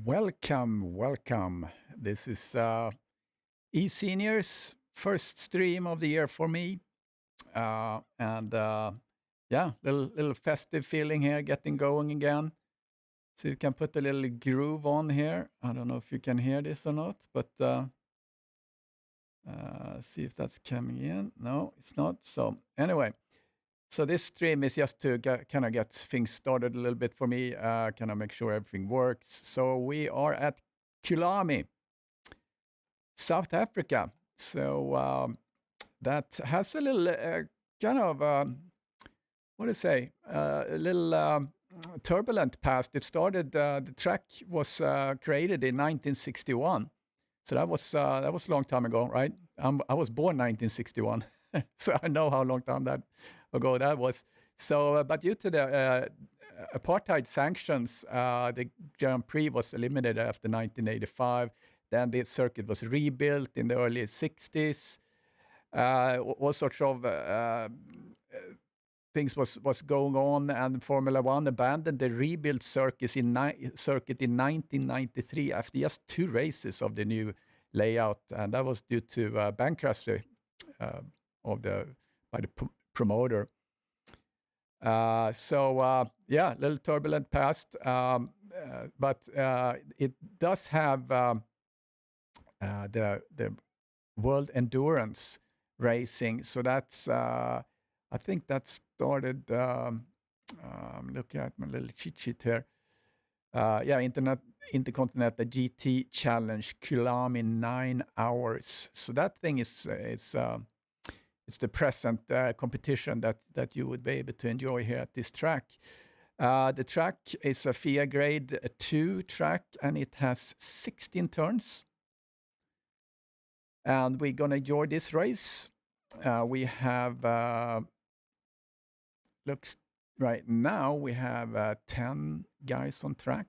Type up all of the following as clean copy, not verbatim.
Welcome. This is eSeniors first stream of the year for me, and yeah, little festive feeling here, getting going again. So you can put a little groove on here. I don't know if you can hear this or not, but see if that's coming in. No, it's not. So anyway, so this stream is just to kind of get things started a little bit for me, kind of make sure everything works. So we are at Kyalami, South Africa. So that has a little kind of, what to say, a little turbulent past. It started, the track was created in 1961. So that was a long time ago, right? I was born 1961, so I know how long time that ago that was. So, but due to the apartheid sanctions, the Grand Prix was eliminated after 1985. Then the circuit was rebuilt in the early 60s. All sorts of things was going on, and Formula One abandoned the rebuilt circuit in 1993 after just 2 races of the new layout, and that was due to bankruptcy by the promoter. So yeah, a little turbulent past, but it does have the World Endurance Racing. So that's I think that started. Looking at my little cheat sheet here. Yeah, Intercontinental GT Challenge, Kyalami 9 hours. So that thing is it's the present competition that you would be able to enjoy here at this track. The track is a FIA Grade 2 track, and it has 16 turns. And we're gonna enjoy this race. We have looks right now we have 10 guys on track.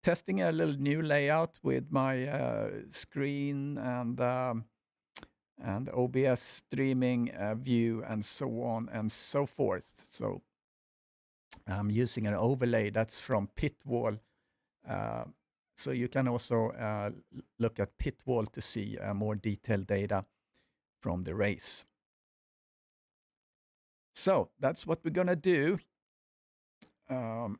Testing a little new layout with my screen and OBS streaming view and so on and so forth. So I'm using an overlay that's from Pitwall. So you can also look at Pitwall to see more detailed data from the race. So that's what we're gonna do. And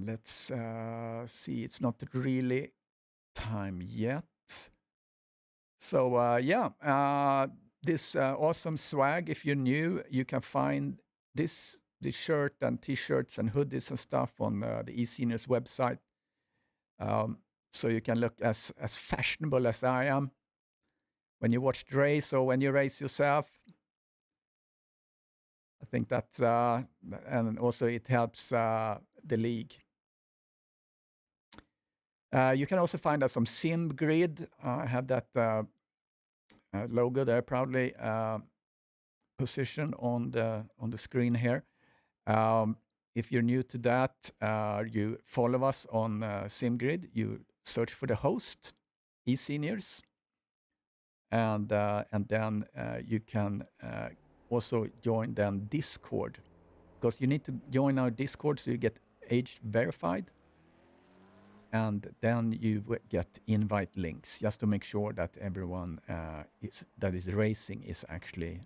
let's see, it's not really time yet. So yeah, this awesome swag, if you're new, you can find this shirt and t-shirts and hoodies and stuff on the eSeniors website. So you can look as fashionable as I am when you watch the race or when you race yourself. I think that, and also it helps the league. You can also find us on SIMGRID. I have that logo there proudly positioned on the screen here. If you're new to that, you follow us on SIMGRID. You search for the host, eSeniors, and then you can also join then Discord, because you need to join our Discord so you get age verified, and then you get invite links just to make sure that everyone that is racing is actually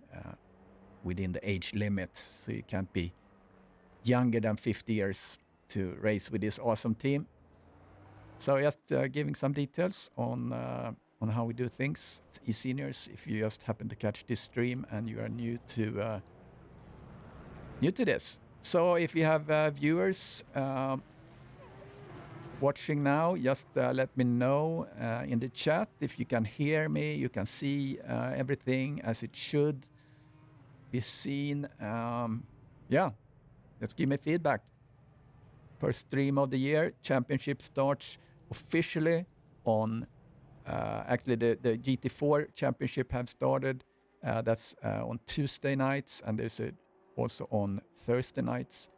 within the age limit. So you can't be younger than 50 years to race with this awesome team. So just giving some details on how we do things. It's eSeniors. If you just happen to catch this stream and you are new to this. So if you have viewers watching now, just let me know in the chat if you can hear me, you can see everything as it should be seen. Yeah, let's give me feedback. First stream of the year. Championship starts officially on actually the GT4 championship have started. That's on Tuesday nights, and there's also on Thursday nights.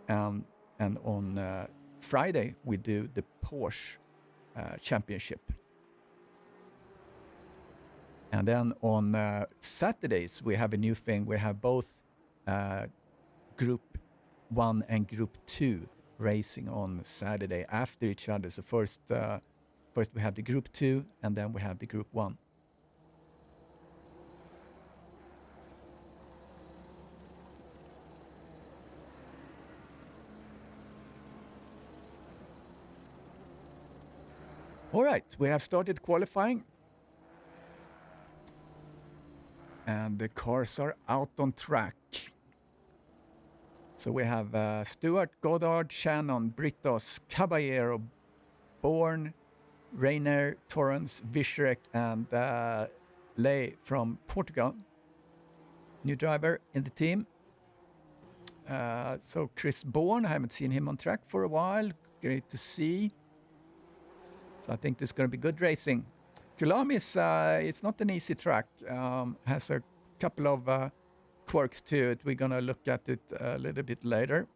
And on Friday we do the Porsche championship. And then on Saturdays we have a new thing. We have both Group 1 and Group 2 racing on Saturday after each other. So first we have the Group 2, and then we have the Group 1. All right, we have started qualifying. And the cars are out on track. So we have Stewart, Goddard, Shannon, Britos, Caballero, Bourne, Rainer, Torrance, Vishrek, and Ley from Portugal. New driver in the team. So Chris Bourne, I haven't seen him on track for a while. Great to see. So I think this is going to be good racing. Kyalami is it's not an easy track. Has a couple of quirks to it. We're going to look at it a little bit later.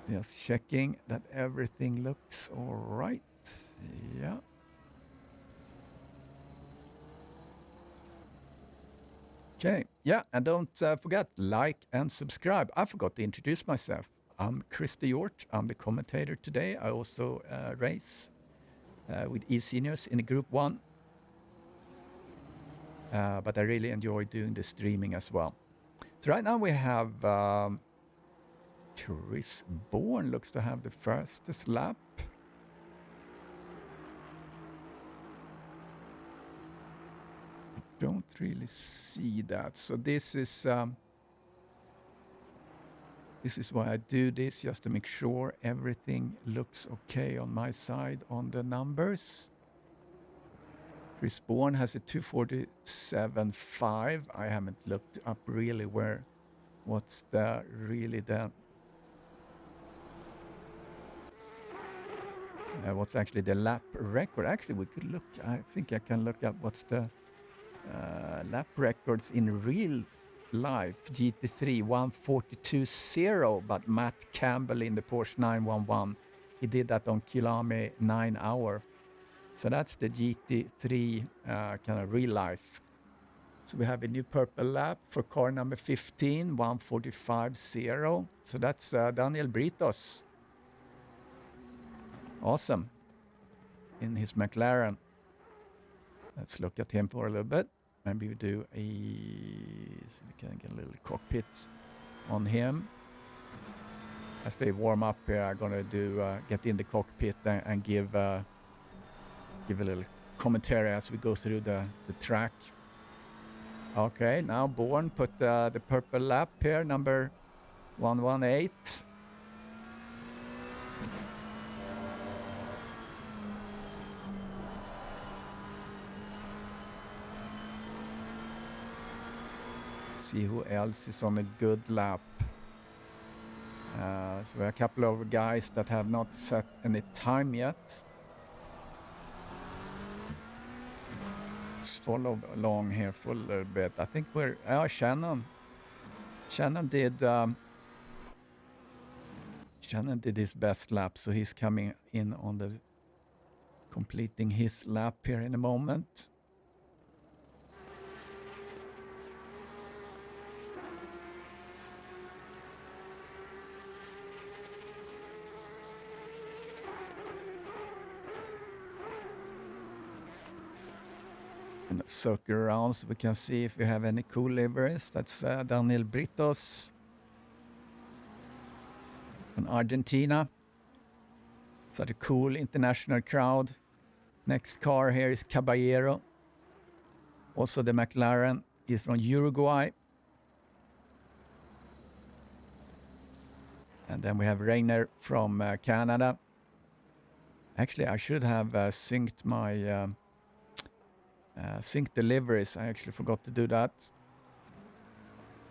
Just checking that everything looks all right. Yeah. Okay, yeah, and don't forget, like and subscribe. I forgot to introduce myself. I'm Christer Hjort. I'm the commentator today. I also race with eSeniors in Group 1. But I really enjoy doing the streaming as well. So right now we have Chris Bourne looks to have the fastest lap. Don't really see that. So this is why I do this, just to make sure everything looks okay on my side on the numbers. Chris Bourne has a 247.5. I haven't looked up really what's what's actually the lap record. Actually, we could look. I think I can look up what's the lap records in real life. GT3 142.0, but Matt Campbell in the Porsche 911, he did that on Kyalami 9 hour. So that's the GT3 kind of real life. So we have a new purple lap for car number 15, 145.0. So that's Daniel Britos. Awesome. In his McLaren. Let's look at him for a little bit. Maybe we do so we can get a little cockpit on him. As they warm up here, I'm gonna get in the cockpit and give a little commentary as we go through the track. Okay, now Bourne put the purple lap here, number 118. See who else is on a good lap. So we have a couple of guys that have not set any time yet. Let's follow along here for a little bit. I think we're Shannon. Shannon did his best lap, so he's coming in on the completing his lap here in a moment. Circle around so we can see if we have any cool liveries. That's Daniel Britos in Argentina. Such a cool international crowd. Next car here is Caballero. Also the McLaren is from Uruguay. And then we have Rainer from Canada. Actually, I should have synced my sync deliveries. I actually forgot to do that.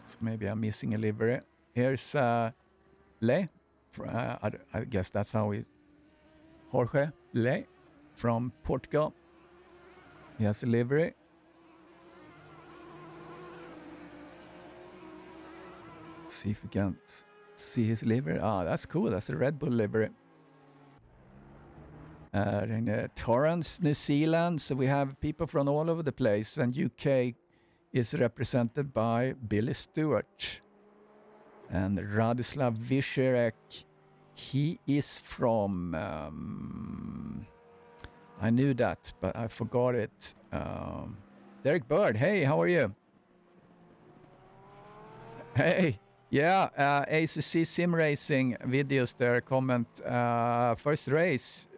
So maybe I'm missing a livery. Here's Ley. I guess that's how we... Jorge Ley from Portugal. He has a livery. Let's see if we can see his livery. Ah, that's cool. That's a Red Bull livery. Torrance, New Zealand. So we have people from all over the place. And UK is represented by Billy Stewart. And Radislav Vyšerek, he is from... I knew that, but I forgot it. Derek Bird, hey, how are you? Hey, yeah, ACC Sim Racing videos there, comment. First race,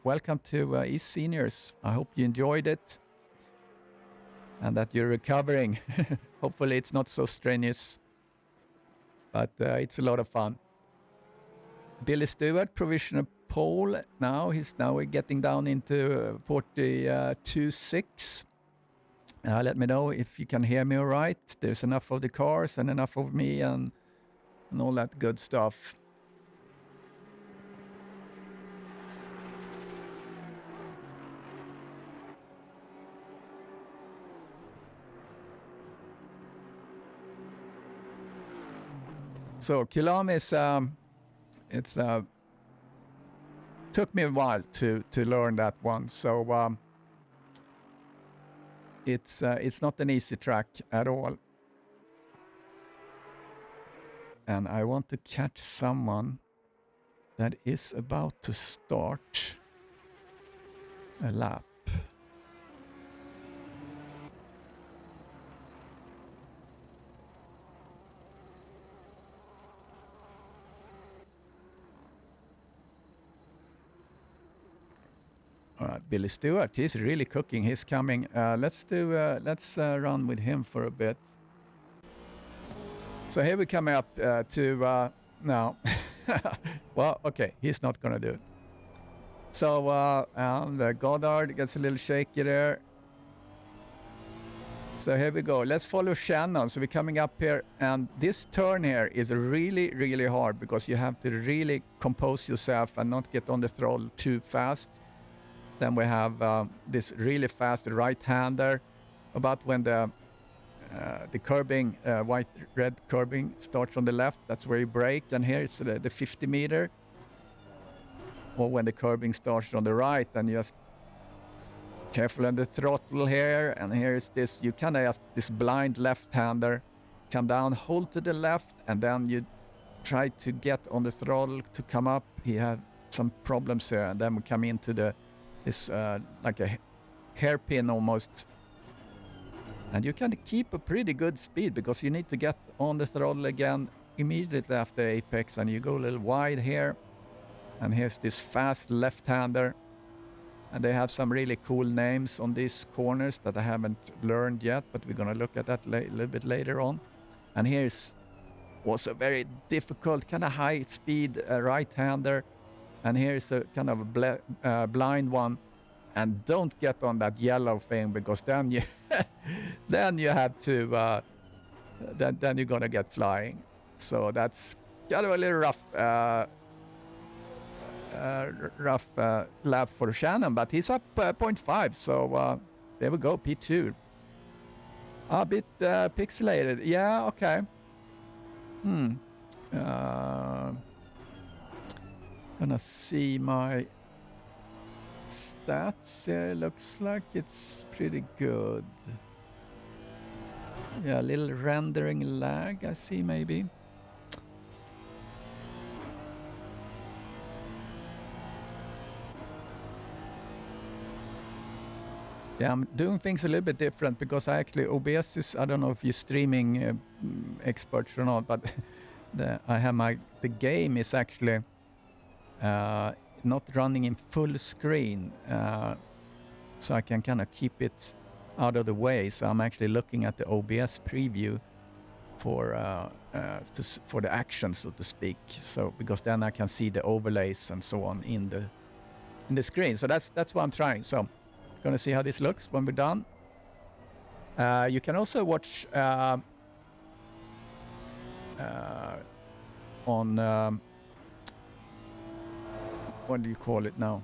welcome to eSeniors. I hope you enjoyed it and that you're recovering. Hopefully it's not so strenuous, but it's a lot of fun. Billy Stewart, provisional pole. Now we're getting down into 42.6. Let me know if you can hear me all right. There's enough of the cars and enough of me and all that good stuff. So Kyalami is took me a while to learn that one. So it's not an easy track at all. And I want to catch someone that is about to start a lap. All right, Billy Stewart, he's really cooking. He's coming. Let's run with him for a bit. So here we're coming up to now. Well, okay, he's not gonna do it. So the Goddard gets a little shaky there. So here we go. Let's follow Shannon. So we're coming up here, and this turn here is really, really hard because you have to really compose yourself and not get on the throttle too fast. Then we have this really fast right-hander about when the curbing, white-red curbing starts on the left. That's where you brake. And here it's the 50 meter. Or when the curbing starts on the right, and you just careful on the throttle here. And here is this, you kind of just this blind left-hander, come down, hold to the left, and then you try to get on the throttle to come up. He had some problems here, and then we come into this like a hairpin almost. And you can keep a pretty good speed because you need to get on the throttle again immediately after apex, and you go a little wide here. And here's this fast left-hander. And they have some really cool names on these corners that I haven't learned yet, but we're going to look at that a little bit later on. And here's was a very difficult, kind of high-speed right-hander. And here's a kind of a blind one. And don't get on that yellow thing, because then you then you have to then you're gonna get flying. So that's kind of a little rough lap for Shannon, but he's up 0.5. So there we go, P2. A bit pixelated. Yeah, okay. Gonna see my stats here. Looks like it's pretty good. Yeah, a little rendering lag I see maybe. Yeah, I'm doing things a little bit different because I actually, OBS is, I don't know if you're streaming experts or not, but I have the game is actually not running in full screen, so I can kind of keep it out of the way. So I'm actually looking at the OBS preview for the action, so to speak. So because then I can see the overlays and so on in the screen. So that's what I'm trying. So gonna see how this looks when we're done. You can also watch on what do you call it now?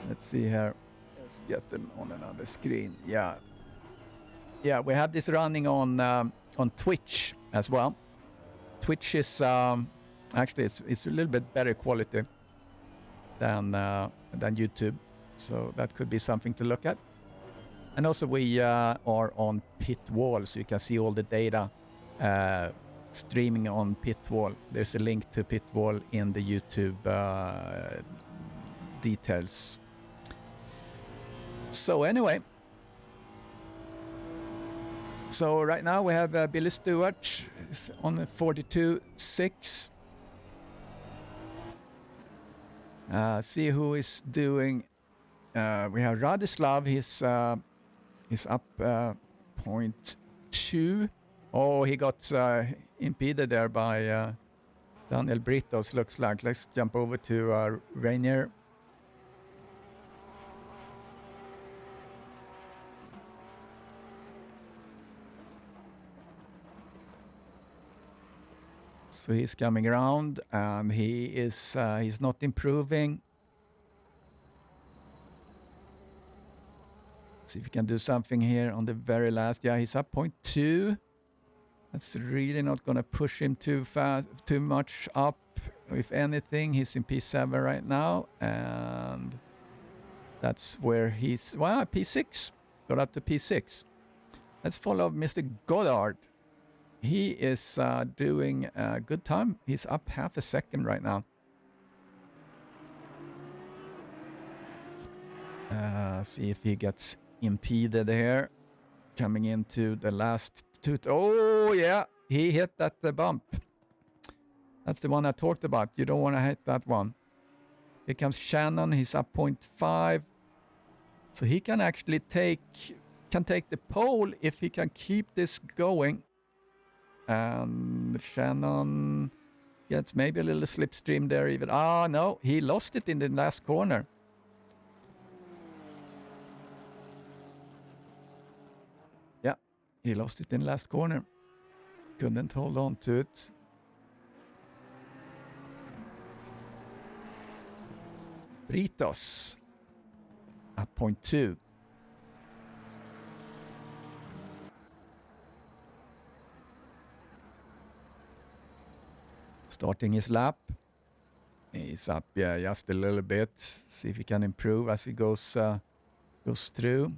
Let's see here. Let's get them on another screen. Yeah, we have this running on Twitch as well. Twitch is actually it's a little bit better quality than YouTube, so that could be something to look at. And also we are on Pitwall, so you can see all the data streaming on Pitwall. There's a link to Pitwall in the YouTube details. So anyway, so right now we have Billy Stewart on the 42.6. See who is doing. We have Radislav. He's up 0.2. Oh, he got impeded there by Daniel Britos, looks like. Let's jump over to Rainier. So he's coming around, and he's not improving. See if we can do something here on the very last. Yeah, he's up 0.2. That's really not going to push him too fast, too much up. If anything, he's in P7 right now, and that's where he's. Well, P6. Got up to P6. Let's follow Mr. Goddard. He is doing a good time. He's up half a second right now. See if he gets impeded here. Coming into the last two. Oh, yeah. He hit that bump. That's the one I talked about. You don't want to hit that one. Here comes Shannon. He's up 0.5. So he can actually take the pole if he can keep this going. And Shannon gets maybe a little slipstream there even. Ah, no, he lost it in the last corner. Yeah, he lost it in the last corner. Couldn't hold on to it. Britos up 0.2. Starting his lap. He's up, yeah, just a little bit. See if he can improve as he goes through.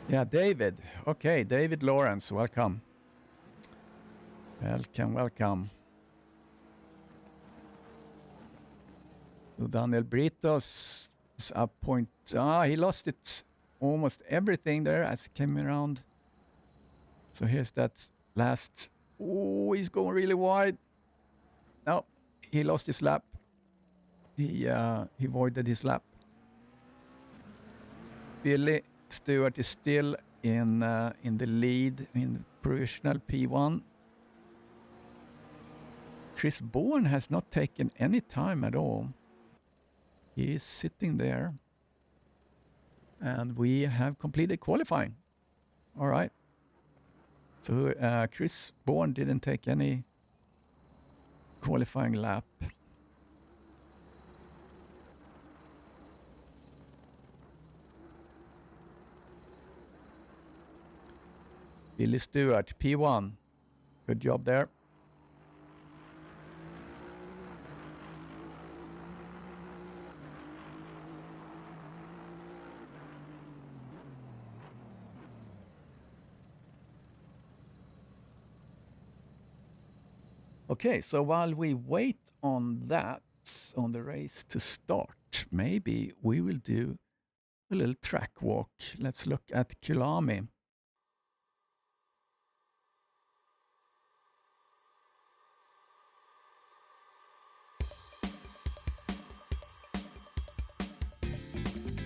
Yeah, David. Okay, David Lawrence, welcome. Welcome. So Daniel Britos is up point. He lost it almost everything there as he came around. So here's that last. Oh, he's going really wide. No, he lost his lap. He avoided his lap. Billy Stewart is still in the lead in provisional P1. Chris Bourne has not taken any time at all. He is sitting there. And we have completed qualifying. All right. So Chris Bourne didn't take any qualifying lap. Billy Stewart, P1. Good job there. Okay, so while we wait on that, on the race to start, maybe we will do a little track walk. Let's look at Kyalami.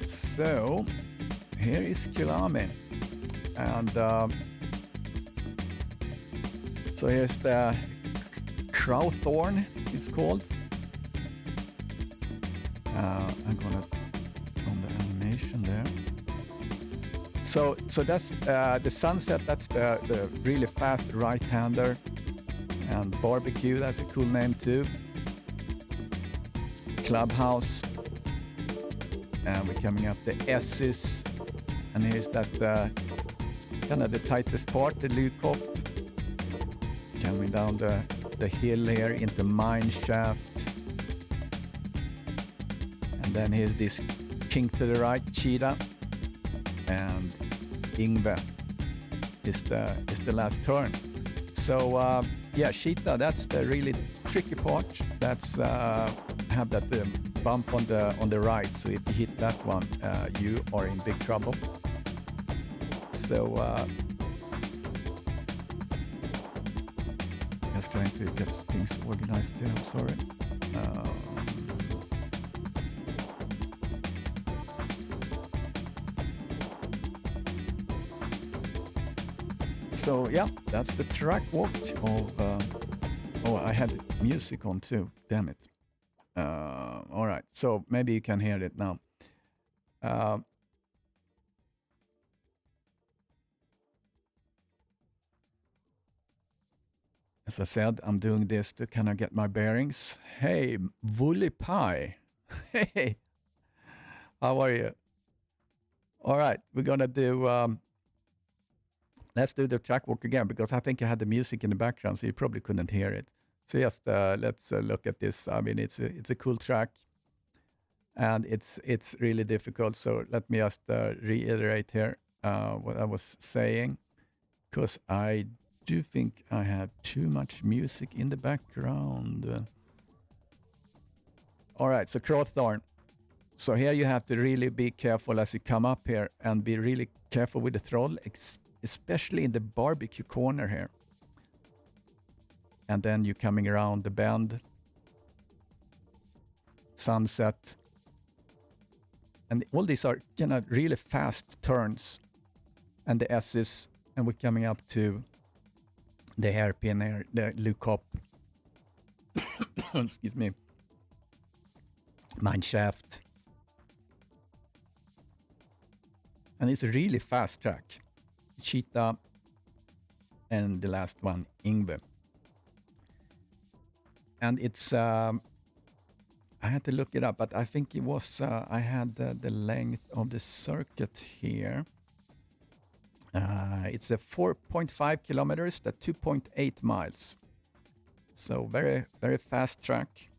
So here is Kyalami, and so here's the Crowthorne, it's called. I'm gonna on the animation there. So that's the Sunset. That's the really fast right-hander, and Barbecue. That's a cool name too. Clubhouse, and we're coming up the S's, and here's that kind of the tightest part, the Lukop. Coming down the hill here into Mine Shaft, and then here's this kink to the right, Cheetah, and Ingve is the last turn. So yeah, Cheetah, that's the really tricky part. That's have that bump on the right. So if you hit that one, you are in big trouble. So just trying to get things organized here. I'm sorry. So yeah, that's the track walk of. Oh, I had music on too. Damn it. All right, so maybe you can hear it now. As I said, I'm doing this to kind of get my bearings. Hey, Woolly Pie. Hey, how are you? All right, we're gonna do. Let's do the track walk again because I think I had the music in the background, so you probably couldn't hear it. So just let's look at this. I mean, it's a cool track, and it's really difficult. So let me just reiterate here what I was saying, because I do think I have too much music in the background. All right, so Crowthorne. So here you have to really be careful as you come up here and be really careful with the throttle, especially in the barbecue corner here. And then you're coming around the bend, Sunset. And all these are kind of really fast turns. And the S's, and we're coming up to the hairpin here, the Lukop. Excuse me. Mine Shaft. And it's a really fast track. Cheetah, and the last one, Ingve. And it's, I had to look it up, but I think it was, I had the length of the circuit here. It's a 4.5 kilometers, that's 2.8 miles. So very, very fast track.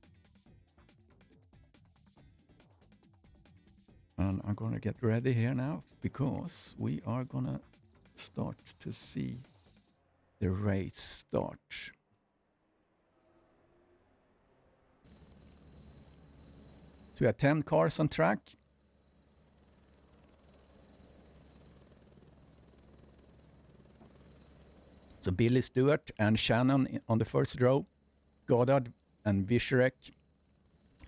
And I'm gonna get ready here now because we are gonna start to see the race start. So we have 10 cars on track. So Billy Stewart and Shannon on the first row, Goddard and Vischerek.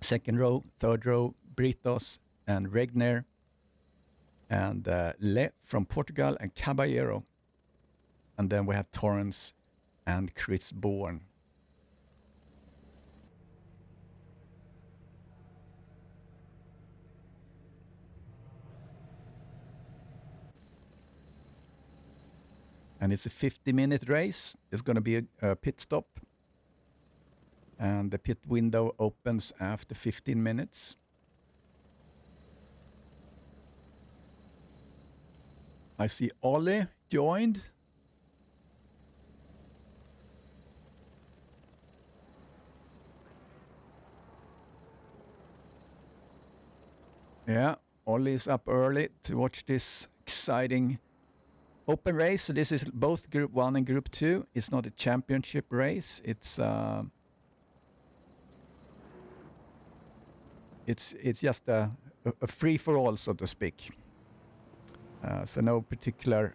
Second row, third row, Britos and Regner, and Le from Portugal and Caballero. And then we have Torrance and Chris Bourne. And it's a 50-minute race. There's going to be a pit stop. And the pit window opens after 15 minutes. I see Ollie joined. Yeah, Ollie is up early to watch this exciting open race. So this is both Group 1 and Group 2. It's not a championship race. It's just a free-for-all, so to speak. So no particular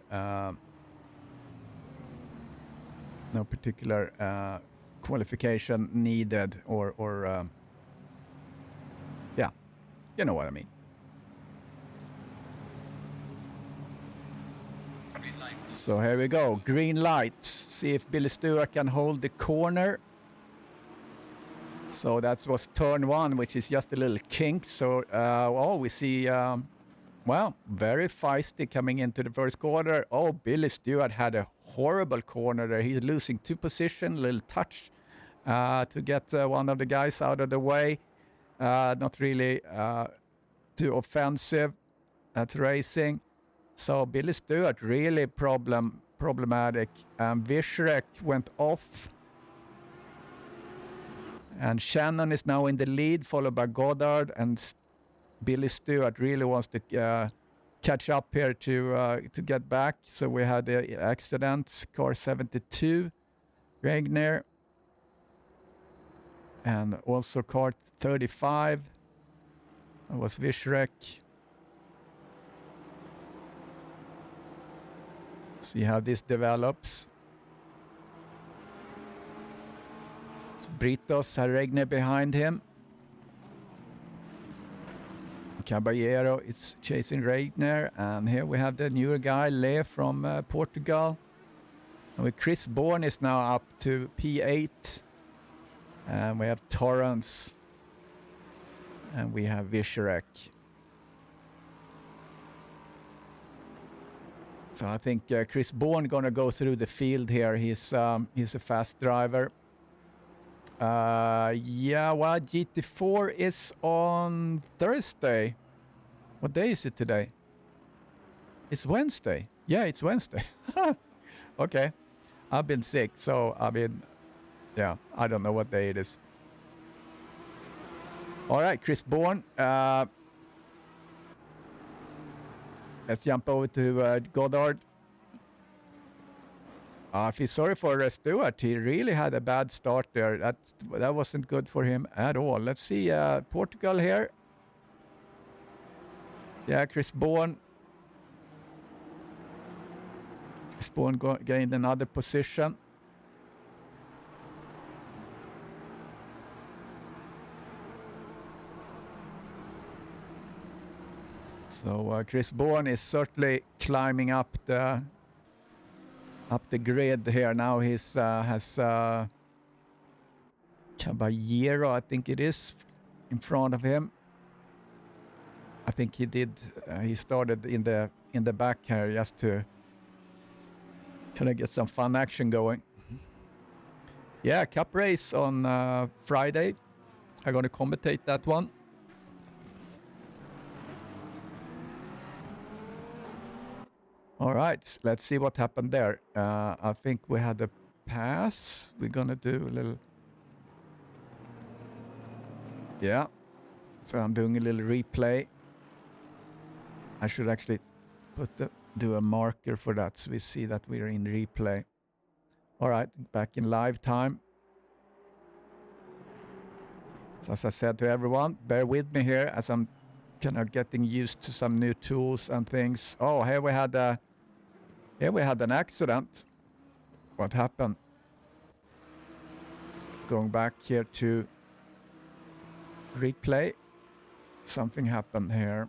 qualification needed, or yeah, you know what I mean. So here we go, green light. See if Billy Stewart can hold the corner. So that was turn 1, which is just a little kink. So we see Well, very feisty coming into the first corner. Oh, Billy Stewart had a horrible corner there. He's losing 2 position, little touch to get one of the guys out of the way. Not really too offensive at racing. So Billy Stewart really problematic. Vishrek went off. And Shannon is now in the lead, followed by Goddard. And Billy Stewart really wants to catch up here to get back. So we had the accident, car 72, Regner. And also car 35, that was Vishrek. See how this develops. Britos had Regner behind him. Caballero is chasing Regner, and here we have the newer guy, Le from Portugal. And with Chris Bourne is now up to P8. And we have Torrance. And we have Vishrek. So I think Chris Bourne gonna go through the field here. He's a fast driver. Yeah, well, GT4 is on Thursday. What day is it today? It's Wednesday. Yeah, it's Wednesday. Okay. I've been sick, so yeah, I don't know what day it is. All right, Chris Bourne. Let's jump over to Goddard. I feel sorry for Stewart. He really had a bad start there. That wasn't good for him at all. Let's see Portugal here. Yeah, Chris Bourne. Chris Bourne gained another position. So Chris Bourne is certainly climbing up the grid here. Now he has Caballero, I think it is, in front of him. I think he did. He started in the back here just to kind of get some fun action going. Yeah, cup race on Friday. I'm going to commentate that one. All right, let's see what happened there. I think we had a pass. We're going to do a little... Yeah, so I'm doing a little replay. I should actually do a marker for that so we see that we're in replay. All right, back in live time. So as I said to everyone, bear with me here as I'm kind of getting used to some new tools and things. Oh, here we had an accident. What happened? Going back here to replay. Something happened here.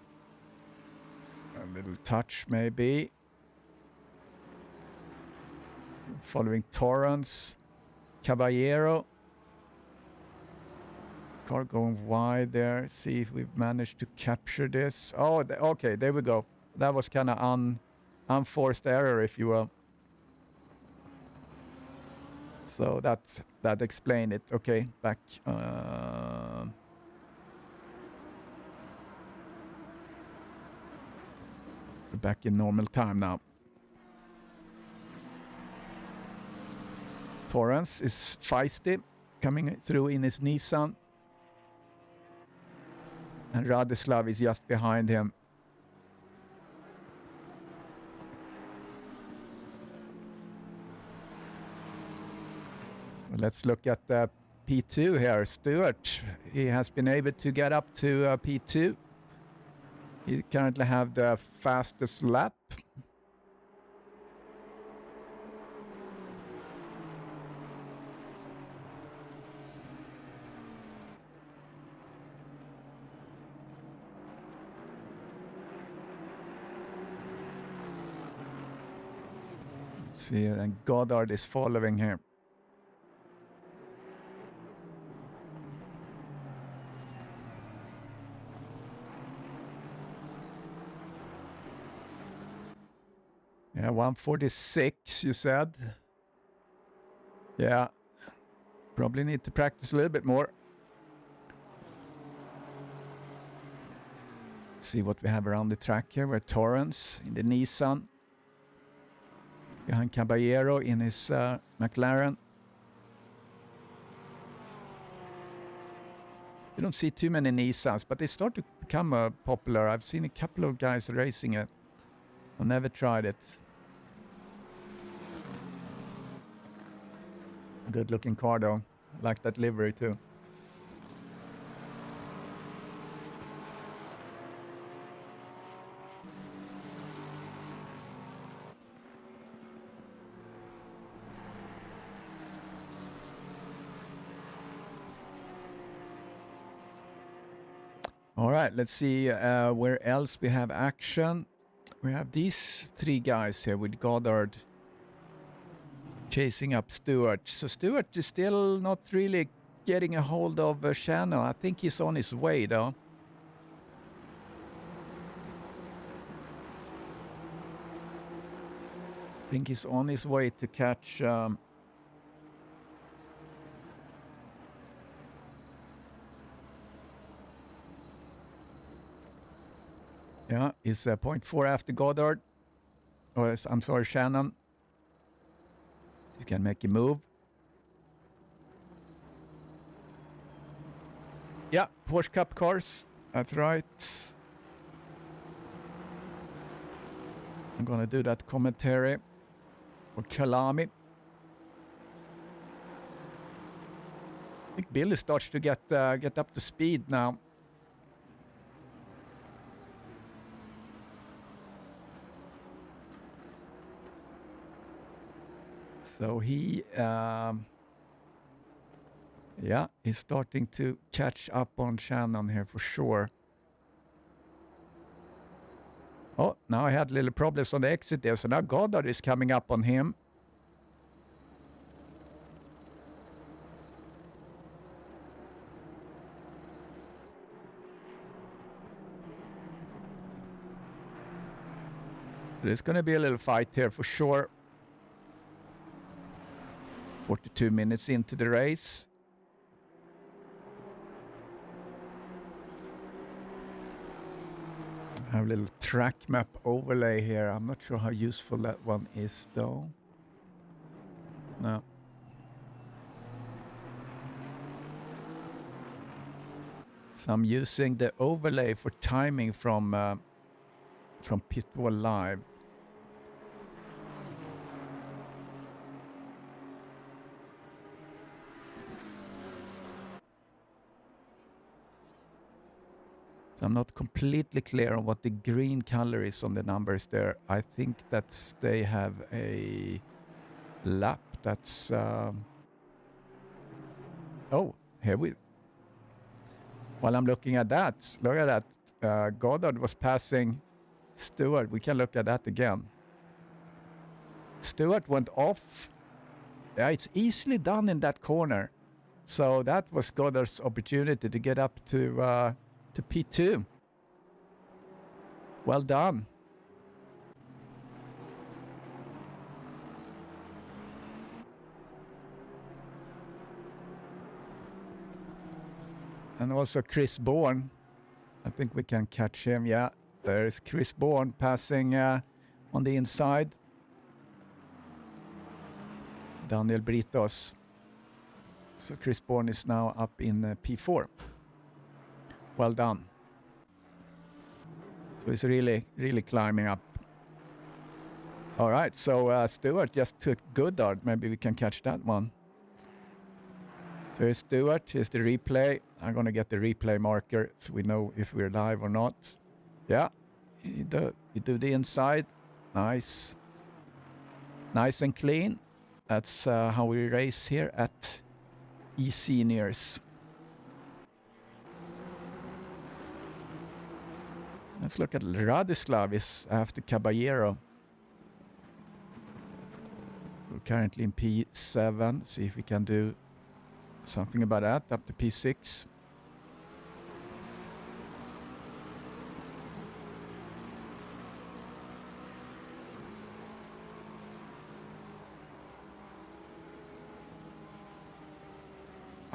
A little touch maybe. Following Torrance. Caballero. Car going wide there. See if we've managed to capture this. Oh, okay, there we go. That was kind of unforced error, if you will. So that explained it. Okay, back. Back in normal time now. Torrance is feisty, coming through in his Nissan. And Radislav is just behind him. Let's look at P2 here. Stewart, he has been able to get up to P2. He currently have the fastest lap. Let's see, and Goddard is following here. Yeah, 146, you said. Yeah, probably need to practice a little bit more. Let's see what we have around the track here. We're Torrance in the Nissan. Behind Caballero in his McLaren. You don't see too many Nissans, but they start to become popular. I've seen a couple of guys racing it. I've never tried it. Good looking car though. I like that livery too. All right, let's see where else we have action. We have these three guys here with Goddard chasing up Stewart. So Stewart is still not really getting a hold of Shannon. I think he's on his way though. I think he's on his way to catch... yeah, he's 0.4 after Goddard. Oh, I'm sorry, Shannon. You can make a move. Yeah, Porsche Cup cars. That's right. I'm going to do that commentary for Kyalami. I think Billy starts to get up to speed now. So he, yeah, he's starting to catch up on Shannon here for sure. Oh, now I had little problems on the exit there, so now Goddard is coming up on him. There's going to be a little fight here for sure. 42 minutes into the race. I have a little track map overlay here. I'm not sure how useful that one is though. No. So I'm using the overlay for timing from Pitwall Live. So I'm not completely clear on what the green color is on the numbers there. I think that's they have a lap that's... oh, here we... While I'm looking at that, look at that. Goddard was passing Stewart. We can look at that again. Stewart went off. Yeah, it's easily done in that corner. So that was Goddard's opportunity to get up to P2. Well done. And also Chris Bourne. I think we can catch him. Yeah, there's Chris Bourne passing on the inside. Daniel Britos. So Chris Bourne is now up in P4. Well done. So he's really, really climbing up. All right, so Stewart just took Goddard. Maybe we can catch that one. So here's Stewart. Here's the replay. I'm going to get the replay marker so we know if we're live or not. Yeah, you do the inside. Nice. Nice and clean. That's how we race here at eSeniors. Let's look at Radislav is after Caballero. We're currently in P7. See if we can do something about that. Up to P6.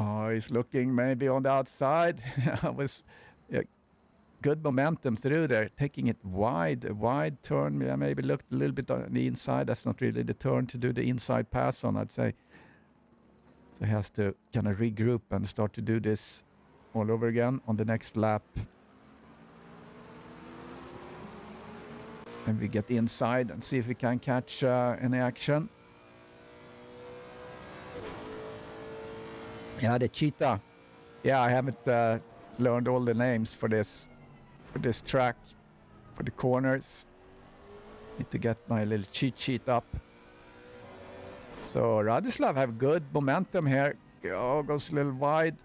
Oh, he's looking maybe on the outside. I was good momentum through there, taking it wide, a wide turn. Yeah, maybe looked a little bit on the inside. That's not really the turn to do the inside pass on, I'd say. So he has to kind of regroup and start to do this all over again on the next lap. And we get inside and see if we can catch any action. Yeah, the cheetah. Yeah, I haven't learned all the names for this track, for the corners. Need to get my little cheat sheet up. So Radislav have good momentum here. Oh, goes a little wide.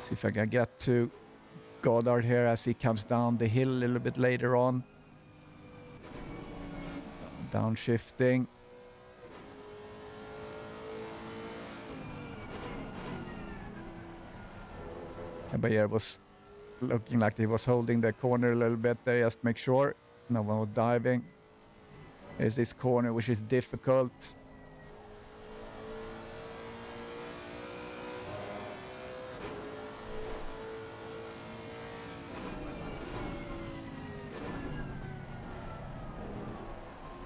See if I can get to Goddard here as he comes down the hill a little bit later on. Downshifting. Caballero was looking like he was holding the corner a little bit there, just to make sure no one was diving. Here's this corner, which is difficult.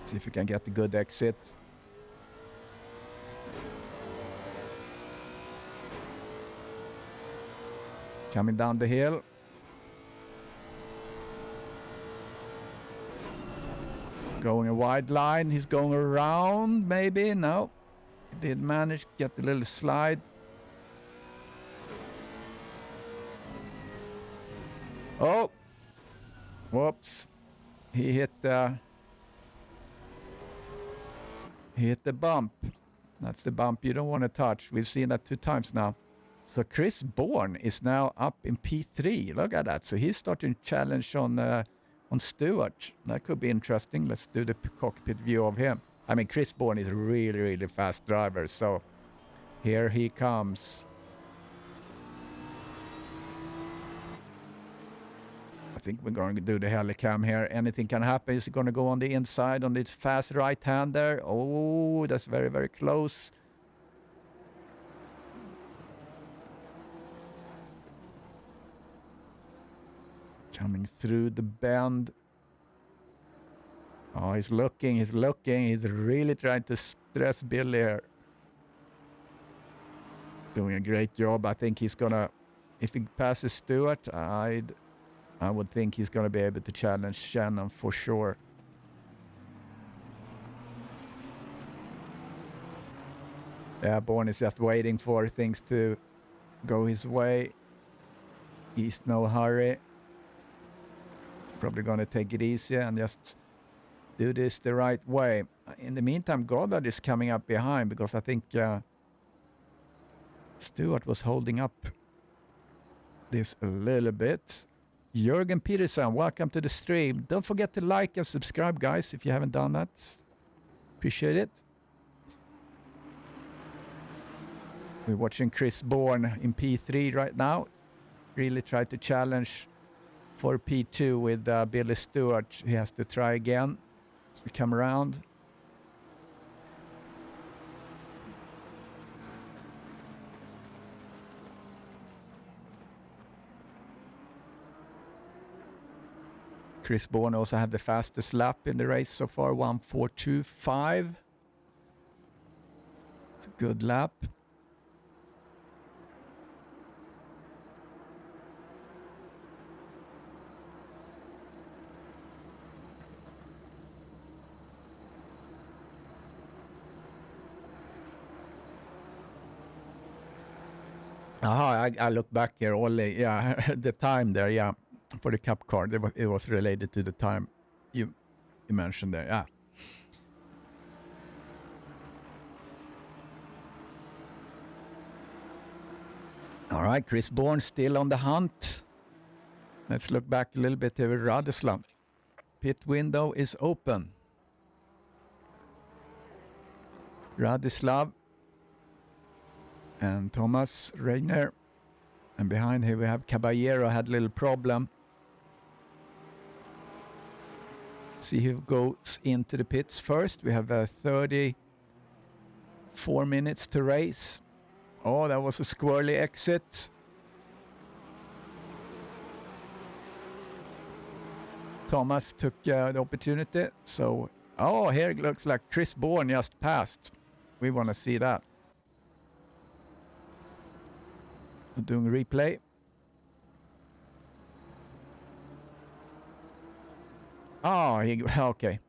See if we can get a good exit. Coming down the hill. Going a wide line. He's going around, maybe. No. He did manage to get a little slide. Oh. Whoops. He hit the bump. That's the bump you don't want to touch. We've seen that 2 times now. So Chris Bourne is now up in P3. Look at that. So he's starting to challenge on Stewart. That could be interesting. Let's do the cockpit view of him. I mean, Chris Bourne is a really, really fast driver. So here he comes. I think we're going to do the helicam here. Anything can happen. Is it going to go on the inside on this fast right hand there? Oh, that's very, very close. Coming through the bend. Oh, he's looking. He's really trying to stress Billy here. Doing a great job. I think he's going to, if he passes Stewart, I would think he's going to be able to challenge Shannon for sure. Yeah, Bourne is just waiting for things to go his way. He's no hurry. He's probably going to take it easy and just do this the right way. In the meantime, Goddard is coming up behind because I think Stewart was holding up this a little bit. Jürgen Peterson, welcome to the stream. Don't forget to like and subscribe, guys, if you haven't done that. Appreciate it. We're watching Chris Bourne in P3 right now. Really try to challenge for P2 with Billy Stewart. He has to try again as we come around. Chris Bourne also had the fastest lap in the race so far, 1:4.25. It's a good lap. I look back here only, yeah, the time there, yeah. For the cup card, it was related to the time you mentioned there. Yeah. All right, Chris Bourne still on the hunt. Let's look back a little bit here with Radislav. Pit window is open. Radislav and Thomas Reiner. And behind here we have Caballero, had a little problem. See who goes into the pits first. We have 34 minutes to race. Oh, that was a squirrely exit. Thomas took the opportunity. So, oh, here it looks like Chris Bourne just passed. We want to see that. Doing replay. Oh, okay.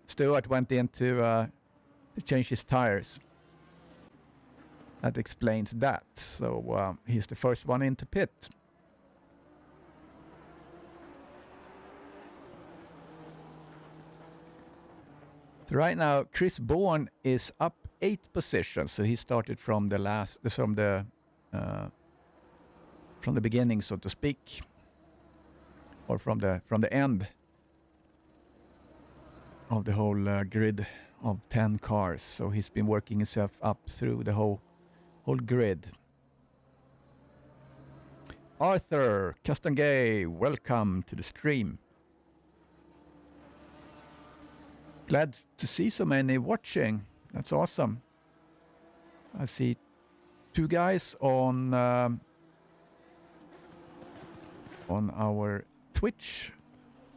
Stewart went in to change his tires. That explains that. So he's the first one into pit. So right now, Chris Bourne is up 8 positions. So he started from the beginning, so to speak, or from the end of the whole grid of 10 cars. So he's been working himself up through the whole grid. Arthur Castangay, welcome to the stream. Glad to see so many watching. That's awesome. I see 2 guys on our Twitch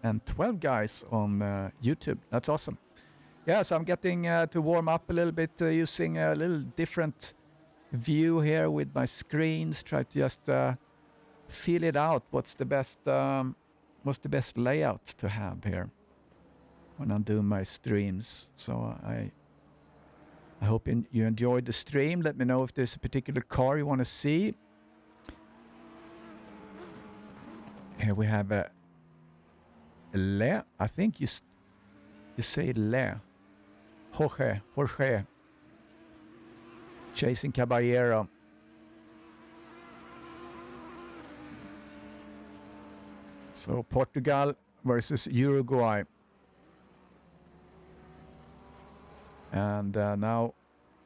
and 12 guys on YouTube. That's awesome. Yeah, so I'm getting to warm up a little bit using a little different view here with my screens. Try to just feel it out. What's the best layout to have here when I'm doing my streams? So I hope you enjoyed the stream. Let me know if there's a particular car you want to see. Here we have a Le. I think you say Le. Jorge. Chasing Caballero. So Portugal versus Uruguay. And now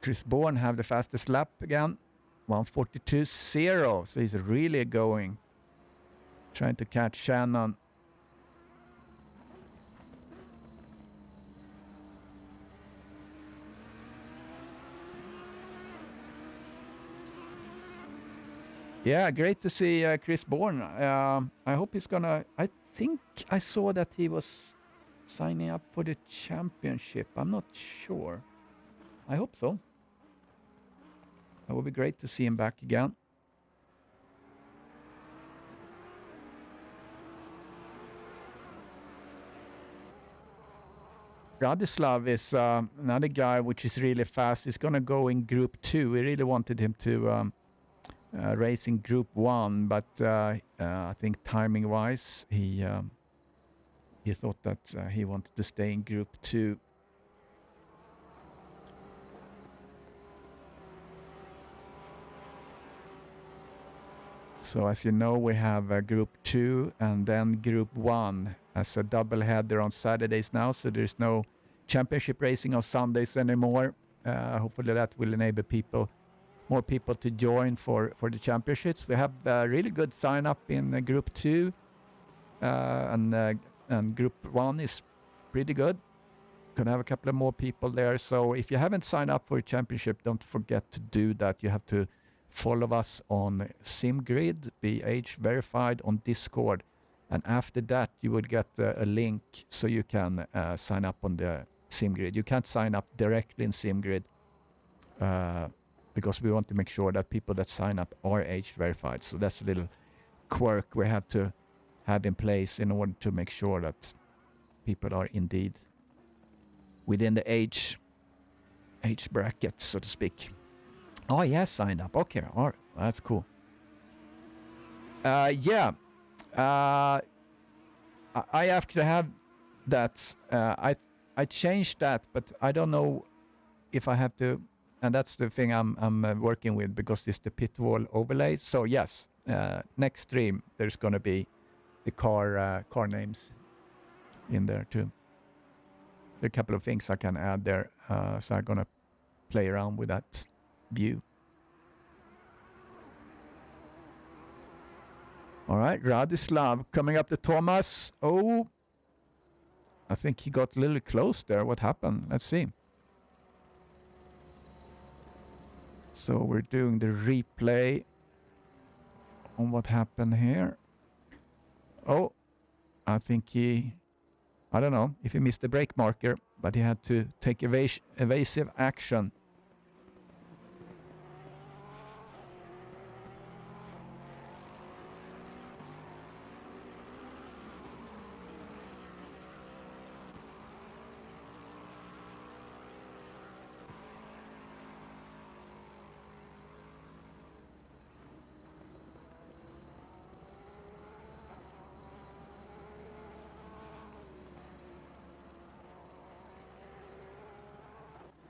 Chris Bourne have the fastest lap again. 1:42.0. So he's really going. Trying to catch Shannon. Yeah, great to see Chris Bourne. I hope he's gonna... I think I saw that he was signing up for the championship. I'm not sure. I hope so. That would be great to see him back again. Radislav is another guy which is really fast. He's going to go in Group 2. We really wanted him to race in Group 1, but I think timing-wise, he thought that he wanted to stay in Group 2. So as you know, we have Group 2 and then Group 1 as a double header on Saturdays now. So there's no championship racing on Sundays anymore. Hopefully that will enable more people to join for the championships. We have really good sign up in Group 2 and Group 1 is pretty good. Gonna have a couple of more people there. So if you haven't signed up for a championship, don't forget to do that. You have to follow us on SIMGRID, be age verified on Discord. And after that, you will get a link so you can sign up on the SIMGRID. You can't sign up directly in SIMGRID because we want to make sure that people that sign up are age verified. So that's a little quirk we have to have in place in order to make sure that people are indeed within the age bracket, so to speak. Oh, yes, signed up. Okay, all right, that's cool. Yeah. I have to have that. I changed that, but I don't know if I have to. And that's the thing I'm working with because it's the pit wall overlay. So yes, next stream there's gonna be the car names in there too. There are a couple of things I can add there, so I'm gonna play around with that view. All right, Radislav coming up to Thomas. Oh, I think he got a little close there. What happened? Let's see. So we're doing the replay on what happened here. Oh, I think I don't know if he missed the brake marker, but he had to take evasive action.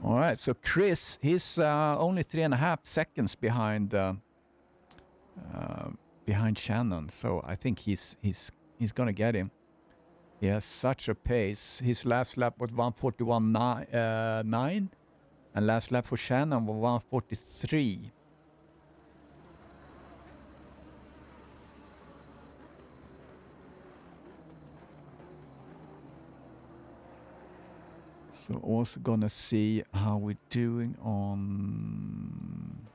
All right, so Chris, he's only 3.5 seconds behind Shannon, so I think he's gonna get him. He has such a pace. His last lap was 1:41.9, and last lap for Shannon was 1:43. So also gonna see how we're doing on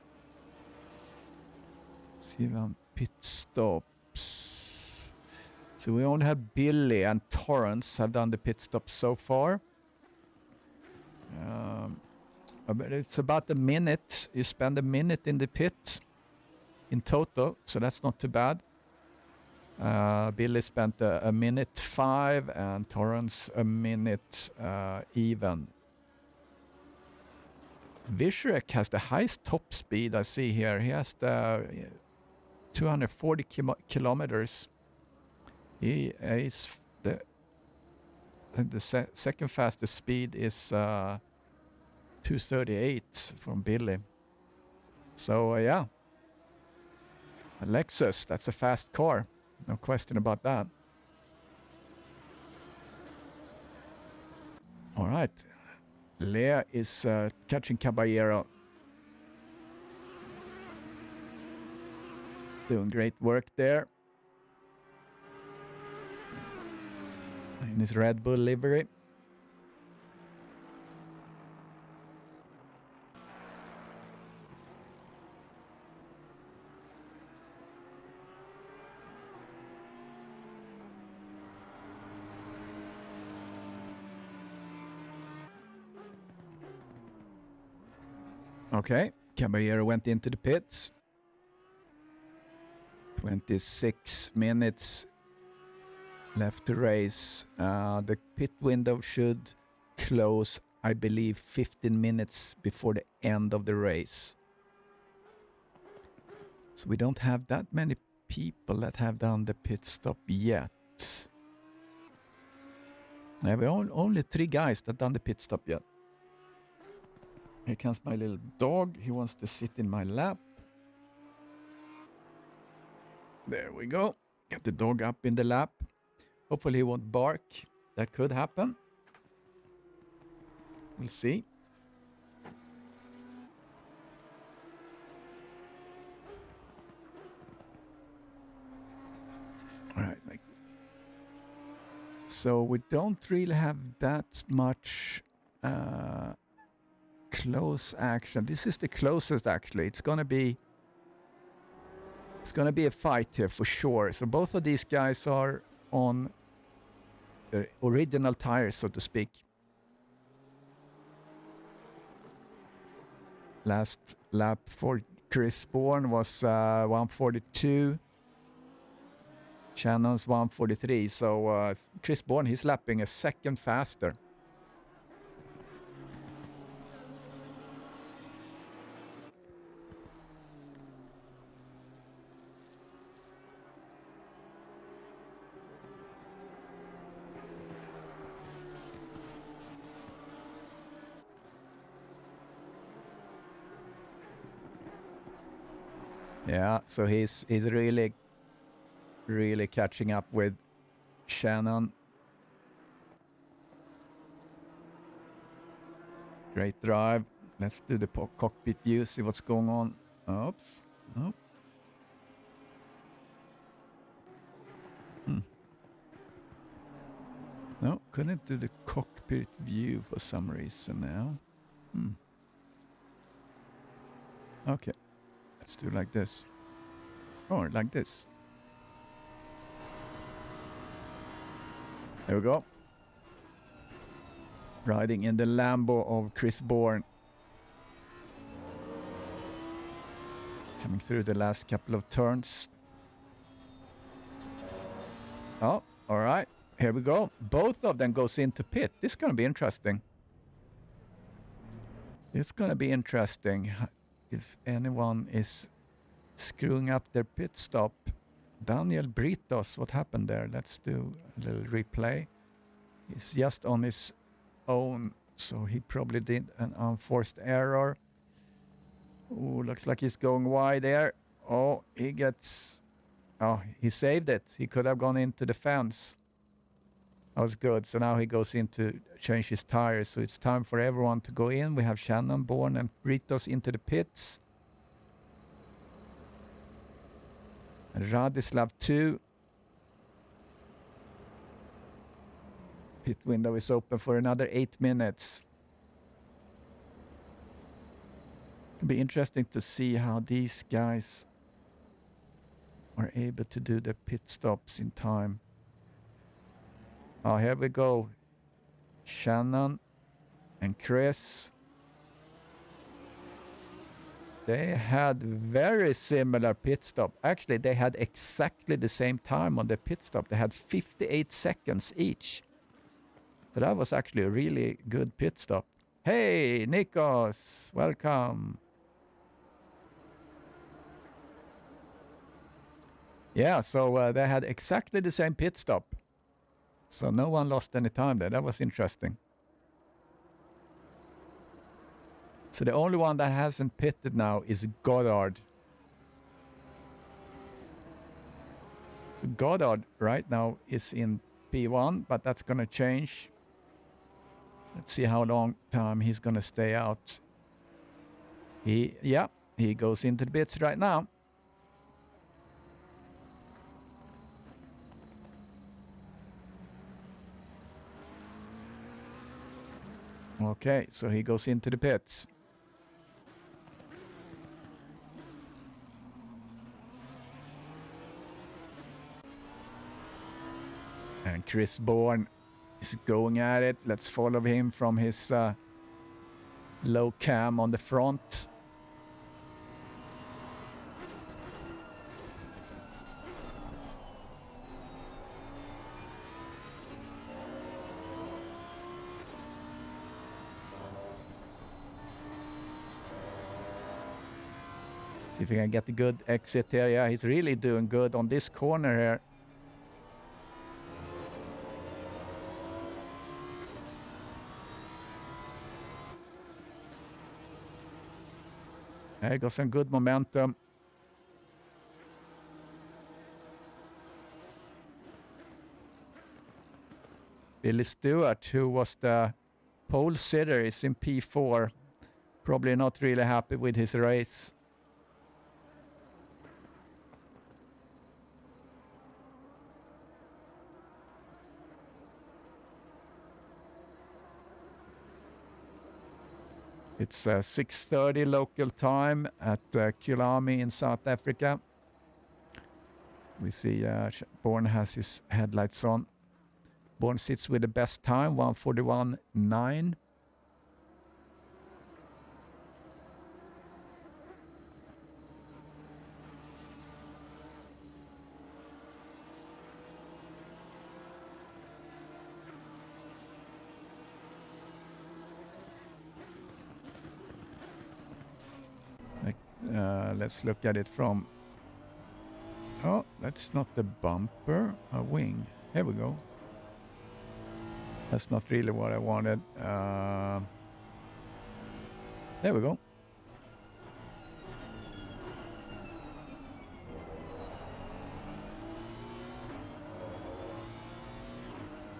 pit stops. So we only have Billy and Torrance have done the pit stops so far. But it's about a minute. You spend a minute in the pit in total, so that's not too bad. Billy spent a minute 5 and Torrance a minute even. Vishek has the highest top speed I see here. He has the 240 kilometers. He is the second fastest speed is 238 from Billy. So yeah, a Lexus, that's a fast car. No question about that. All right. Lea is catching Caballero. Doing great work there. In his Red Bull livery. Okay, Caballero went into the pits. 26 minutes left to race. The pit window should close, I believe, 15 minutes before the end of the race. So we don't have that many people that have done the pit stop yet. Yeah, we only 3 guys that done the pit stop yet. Here comes my little dog. He wants to sit in my lap. There we go. Get the dog up in the lap. Hopefully he won't bark. That could happen. We'll see. All right. So we don't really have that much close action. This is the closest actually. It's gonna be a fight here for sure. So both of these guys are on the original tires, so to speak. Last lap for Chris Bourne was 1:42. Shannon's 1:43. So Chris Bourne, he's lapping a second faster. Yeah, so he's really catching up with Shannon. Great drive. Let's do the cockpit view, see what's going on. Oops. Nope. No, couldn't do the cockpit view for some reason now. Okay, let's do like this. Or like this. There we go. Riding in the Lambo of Chris Bourne. Coming through the last couple of turns. Oh, all right. Here we go. Both of them goes into pit. This is going to be interesting. It's going to be interesting if anyone is screwing up their pit stop. Daniel Britos, what happened there? Let's do a little replay. He's just on his own, so he probably did an unforced error. Oh, looks like he's going wide there. Oh, he gets... Oh, he saved it. He could have gone into the fence. That was good. So now he goes in to change his tires. So it's time for everyone to go in. We have Shannon, Bourne, and Britos into the pits. Radislav 2. Pit window is open for another 8 minutes. It'll be interesting to see how these guys are able to do the pit stops in time. Oh, here we go. Shannon and Chris. They had very similar pit stop. Actually, they had exactly the same time on the pit stop. They had 58 seconds each. So that was actually a really good pit stop. Hey, Nikos, welcome. Yeah, so they had exactly the same pit stop. So no one lost any time there. That was interesting. So the only one that hasn't pitted now is Goddard. So Goddard right now is in P1, but that's going to change. Let's see how long time he's going to stay out. He goes into the pits right now. Okay, so he goes into the pits. And Chris Bourne is going at it. Let's follow him from his low cam on the front. See if we can get a good exit here. Yeah, he's really doing good on this corner here. There got some good momentum. Billy Stewart, who was the pole sitter, is in P4. Probably not really happy with his race. It's 6:30 local time at Kyalami in South Africa. We see Bourne has his headlights on. Bourne sits with the best time, 1:41.9. Let's look at it from... Oh, that's not the bumper, a wing. Here we go. That's not really what I wanted. There we go.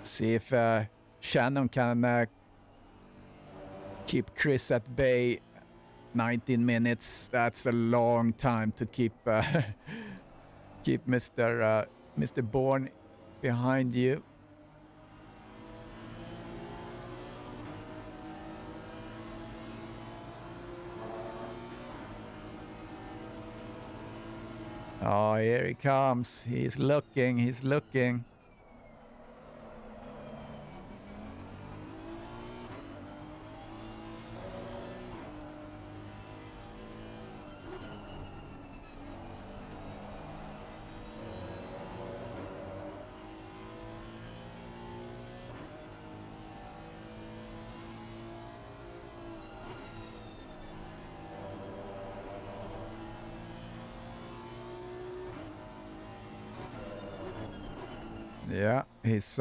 See if Shannon can keep Chris at bay. 19 minutes. That's a long time to keep keep Mr. Bourne behind you. Oh, here he comes. He's looking. He's looking. Yeah, he's.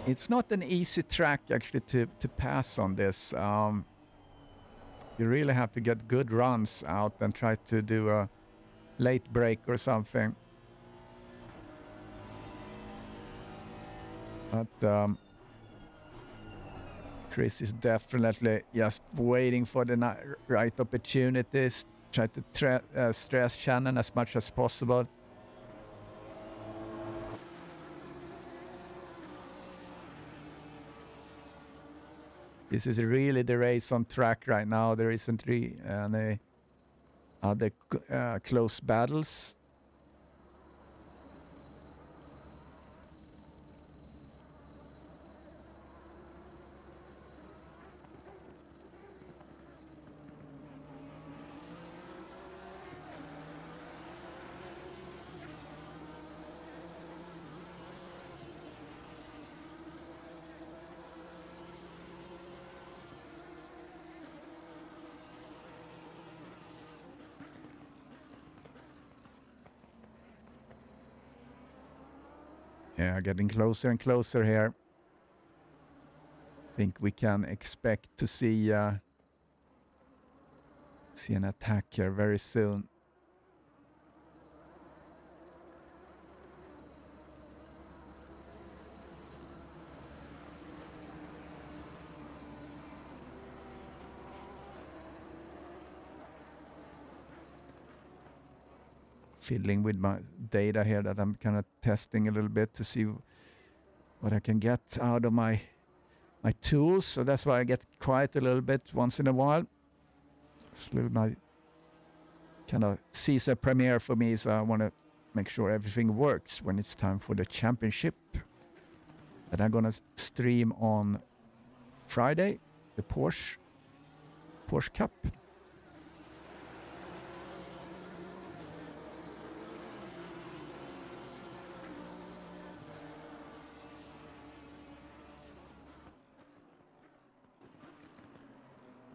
It's not an easy track actually to pass on this. You really have to get good runs out and try to do a late break or something. But Chris is definitely just waiting for the right opportunities. Try to stress Shannon as much as possible. This is really the race on track right now. There isn't really any other close battles. Yeah, getting closer and closer here. I think we can expect to see an attack here very soon. Fiddling with my data here that I'm kind of testing a little bit to see what I can get out of my tools. So that's why I get quiet a little bit once in a while. It's a little my kind of Caesar premiere for me, so I want to make sure everything works when it's time for the championship that I'm gonna stream on Friday, the Porsche Cup.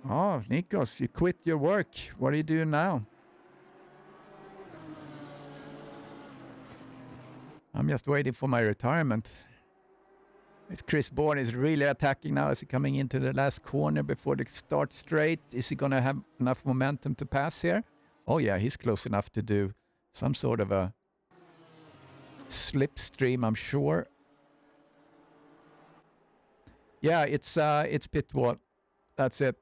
Oh, Nikos, you quit your work. What are you doing now? I'm just waiting for my retirement. It's Chris Bourne is really attacking now. Is he coming into the last corner before the start straight? Is he going to have enough momentum to pass here? Oh yeah, he's close enough to do some sort of a slipstream, I'm sure. Yeah, it's pit wall. That's it.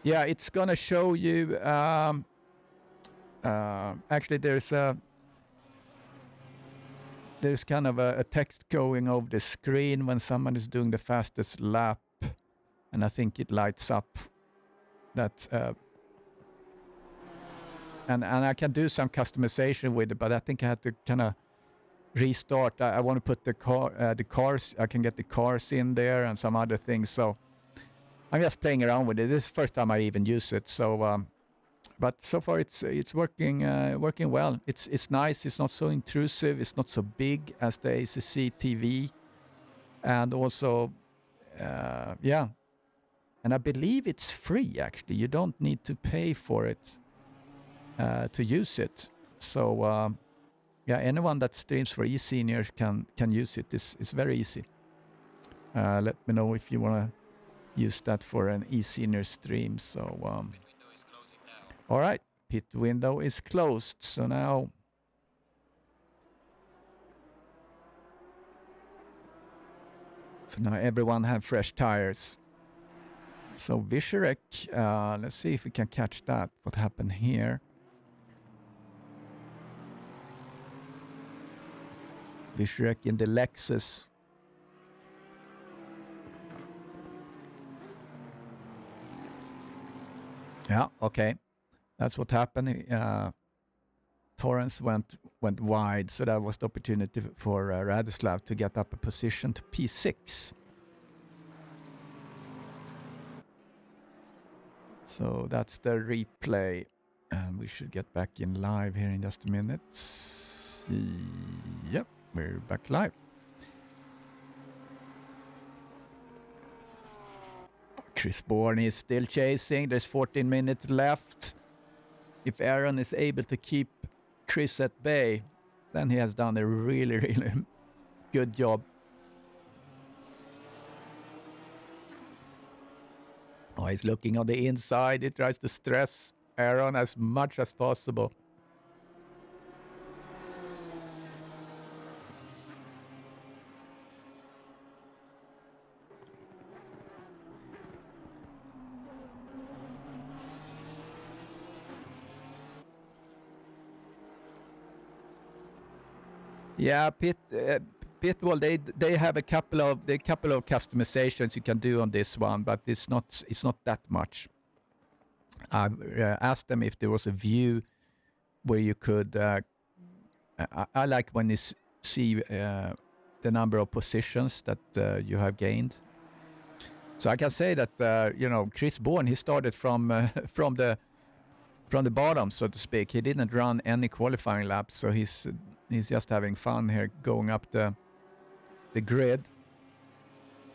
Yeah, it's gonna show you. Actually, there's kind of a text going over the screen when someone is doing the fastest lap, and I think it lights up that. And I can do some customization with it, but I think I had to kind of restart. I want to put the cars. I can get the cars in there and some other things. So I'm just playing around with it. This is the first time I even use it. So, but so far it's working well. It's nice. It's not so intrusive. It's not so big as the ACC TV, and also, yeah. And I believe it's free. Actually, you don't need to pay for it to use it. So, yeah, anyone that streams for eSeniors can use it. It's very easy. Let me know if you want to use that for an eSenior stream. So, all right, pit window is closed. So now everyone have fresh tires. So Visherek, let's see if we can catch that. What happened here? Visherek in the Lexus. Yeah, okay. That's what happened. Torrance went wide, so that was the opportunity for Radislav to get up a position to P6. So that's the replay. And we should get back in live here in just a minute. Yep, we're back live. Chris Bourne is still chasing. There's 14 minutes left. If Aaron is able to keep Chris at bay, then he has done a really, really good job. Oh, he's looking on the inside. He tries to stress Aaron as much as possible. Yeah, Pitwall, they have a couple of customizations you can do on this one, but it's not that much. I asked them if there was a view where you could. I like when you see the number of positions that you have gained. So I can say that Chris Bourne, he started from the bottom, so to speak. He didn't run any qualifying laps, so he's just having fun here going up the grid.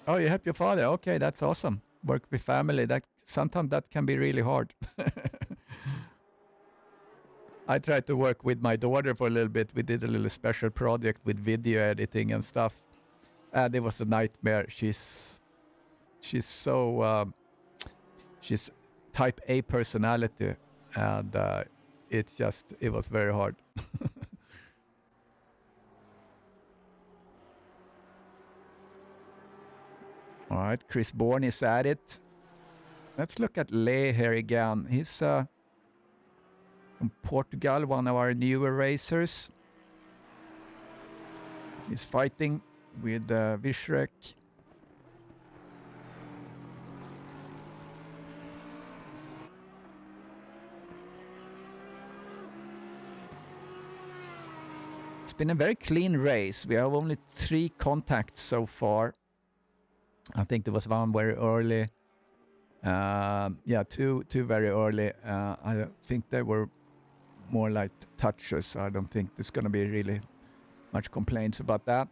Oh, you help your father? Okay, that's awesome. Work with family. That sometimes that can be really hard. I tried to work with my daughter for a little bit. We did a little special project with video editing and stuff, and it was a nightmare. She's so she's type A personality, and it was very hard. All right, Chris Bourne is at it. Let's look at Leh here again. He's from Portugal, one of our newer racers. He's fighting with Vishrek. It's been a very clean race. We have only 3 contacts so far. I think there was one very early. Two very early. I don't think they were more like touches. So I don't think there's going to be really much complaints about that.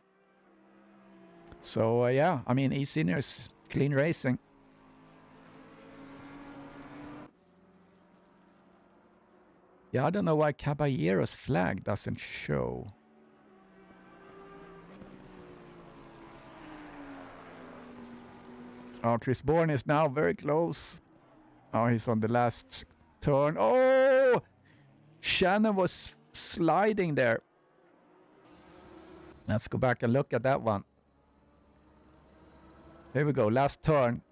So I mean, eSeniors, clean racing. Yeah, I don't know why Caballero's flag doesn't show. Oh, Chris Bourne is now very close. Oh, he's on the last turn. Oh! Shannon was sliding there. Let's go back and look at that one. Here we go, last turn.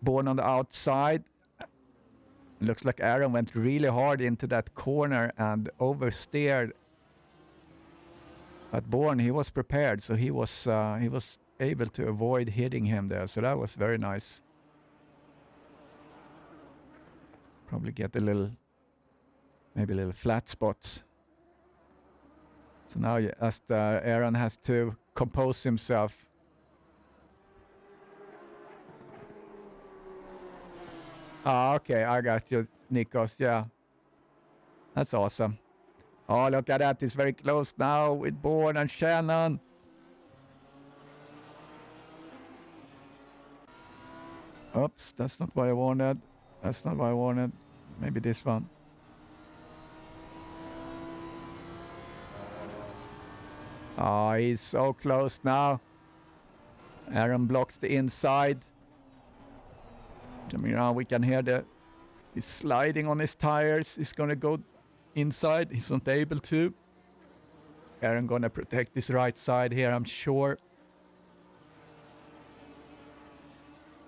Bourne on the outside. Looks like Aaron went really hard into that corner and oversteered. But Bourne, he was prepared, so he was able to avoid hitting him there. So that was very nice. Probably get maybe a little flat spots. So now Aaron has to compose himself. Ah, okay, I got you, Nikos. Yeah, that's awesome. Oh, look at that. It's very close now with Bourne and Shannon. Oops, that's not what I wanted. That's not what I wanted. Maybe this one. Oh, he's so close now. Aaron blocks the inside. Coming around, we can hear he's sliding on his tires. He's going to go inside. He's not able to. Aaron going to protect his right side here, I'm sure.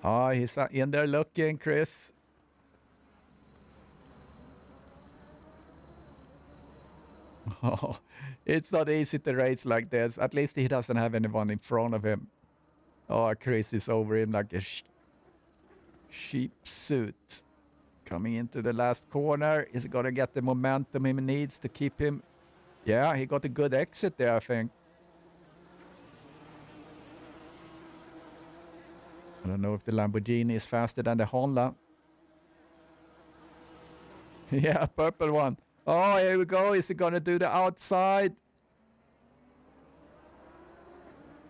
Oh, he's in there looking, Chris. Oh, it's not easy to race like this. At least he doesn't have anyone in front of him. Oh, Chris is over him like a sheep suit. Coming into the last corner. Is he going to get the momentum he needs to keep him? Yeah, he got a good exit there, I think. I don't know if the Lamborghini is faster than the Honda. Yeah, purple one. Oh, here we go. Is he going to do the outside?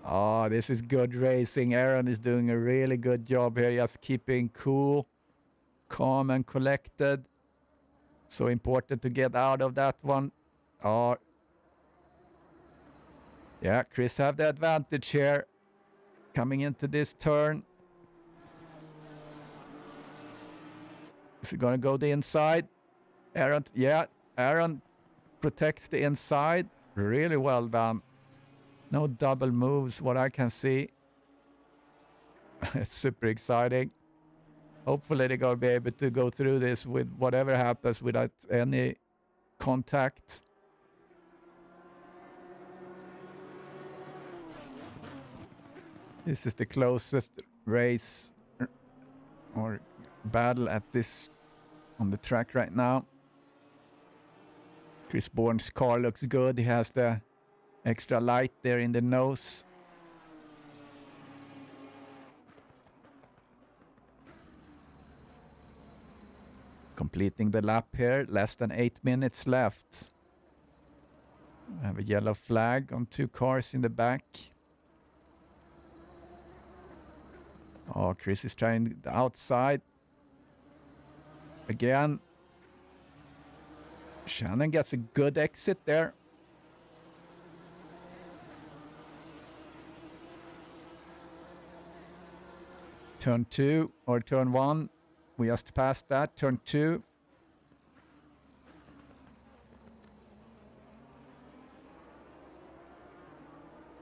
Oh, this is good racing. Aaron is doing a really good job here, just keeping cool, calm and collected. So important to get out of that one. Oh, yeah, Chris have the advantage here. Coming into this turn. Is he going to go the inside? Aaron, yeah, Aaron protects the inside. Really well done. No double moves, what I can see. It's super exciting. Hopefully they're going to be able to go through this with whatever happens without any contact. This is the closest race or battle at this on the track right now. Chris Bourne's car looks good. He has the extra light there in the nose. Completing the lap here, less than 8 minutes left. I have a yellow flag on 2 cars in the back. Oh, Chris is trying the outside. Again. Shannon gets a good exit there. Turn 2 or turn 1. We just passed that. Turn 2.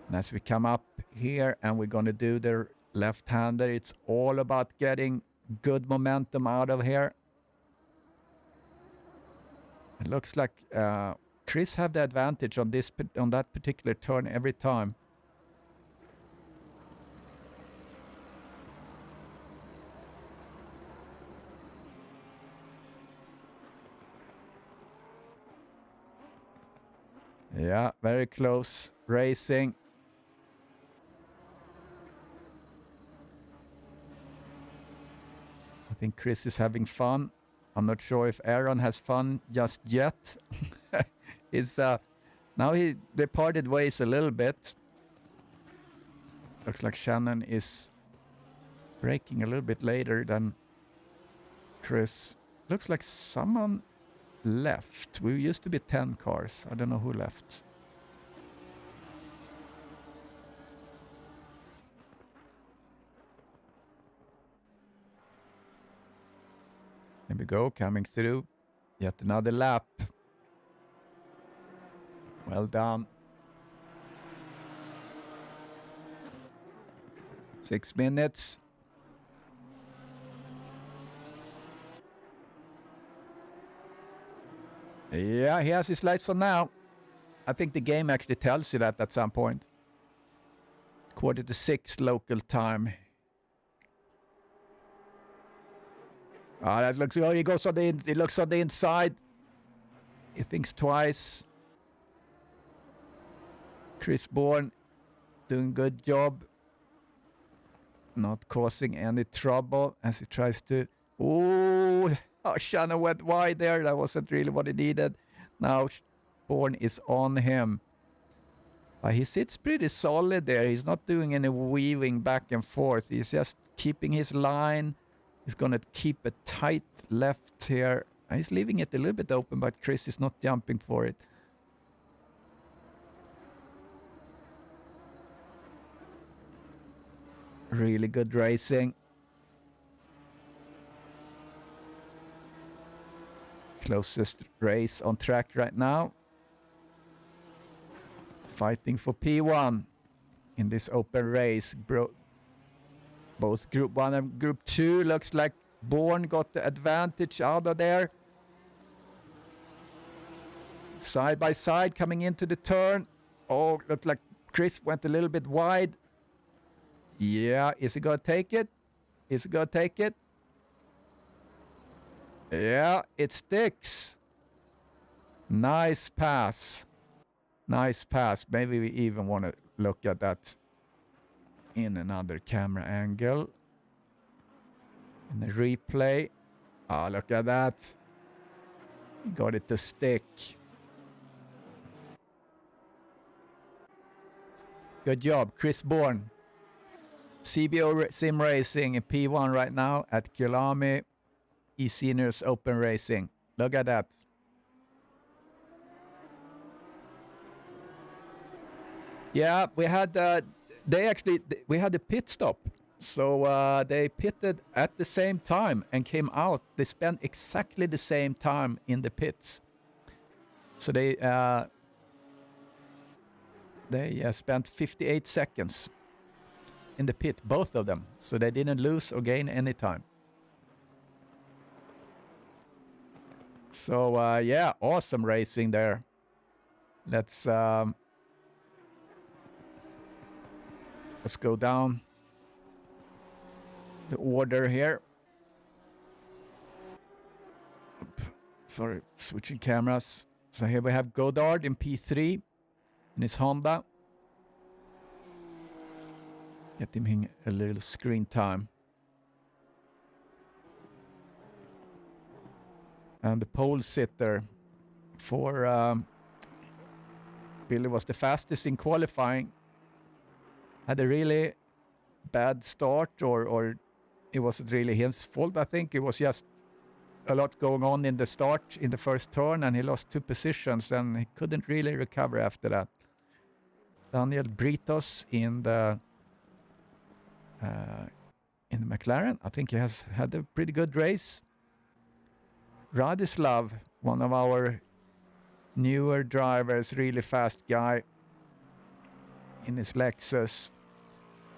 And as we come up here and we're going to do the left-hander, it's all about getting good momentum out of here. It looks like Chris have the advantage on that particular turn every time. Yeah, very close racing. I think Chris is having fun. I'm not sure if Aaron has fun just yet. Now they parted ways a little bit. Looks like Shannon is braking a little bit later than Chris. Looks like someone left. We used to be 10 cars. I don't know who left. There we go, coming through. Yet another lap. Well done. 6 minutes. Yeah, he has his lights on now. I think the game actually tells you that at some point. 5:45 local time. Ah, that looks good. He goes on he looks on the inside. He thinks twice. Chris Bourne doing good job. Not causing any trouble as he tries to... Oh, Shannon went wide there. That wasn't really what he needed. Now Bourne is on him. He sits pretty solid there. He's not doing any weaving back and forth. He's just keeping his line. He's going to keep a tight left here. He's leaving it a little bit open, but Chris is not jumping for it. Really good racing. Closest race on track right now. Fighting for P1 in this open race. Both Group 1 and Group 2 looks like Bourne got the advantage out of there. Side by side coming into the turn. Oh, looked like Chris went a little bit wide. Yeah, is he going to take it? Is he going to take it? Yeah, it sticks. Nice pass. Nice pass. Maybe we even want to look at that in another camera angle. In the replay. Ah, look at that. Got it to stick. Good job, Chris Bourne. CBO Sim Racing in P1 right now at Kyalami eSeniors Open Racing. Look at that. Yeah, we had we had a pit stop. So they pitted at the same time and came out. They spent exactly the same time in the pits. So they spent 58 seconds in the pit, both of them. So they didn't lose or gain any time. So yeah, awesome racing there. Let's go down the order here. Sorry, switching cameras. So here we have Godard in P3 in his Honda. Get him a little screen time. And the pole sitter for Billy was the fastest in qualifying. Had a really bad start, or it wasn't really his fault. I think it was just a lot going on in the start in the first turn, and he lost 2 positions, and he couldn't really recover after that. Daniel Britos in the McLaren. I think he has had a pretty good race. Radislav, one of our newer drivers, really fast guy in his Lexus.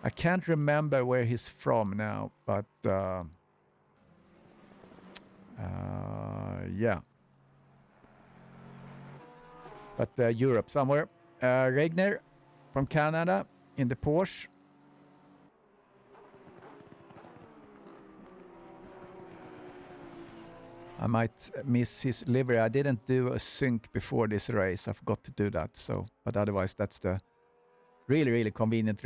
I can't remember where he's from now, but yeah. But Europe somewhere. Regner from Canada in the Porsche. I might miss his livery. I didn't do a sync before this race. I forgot to do that. So, but otherwise, that's the really convenient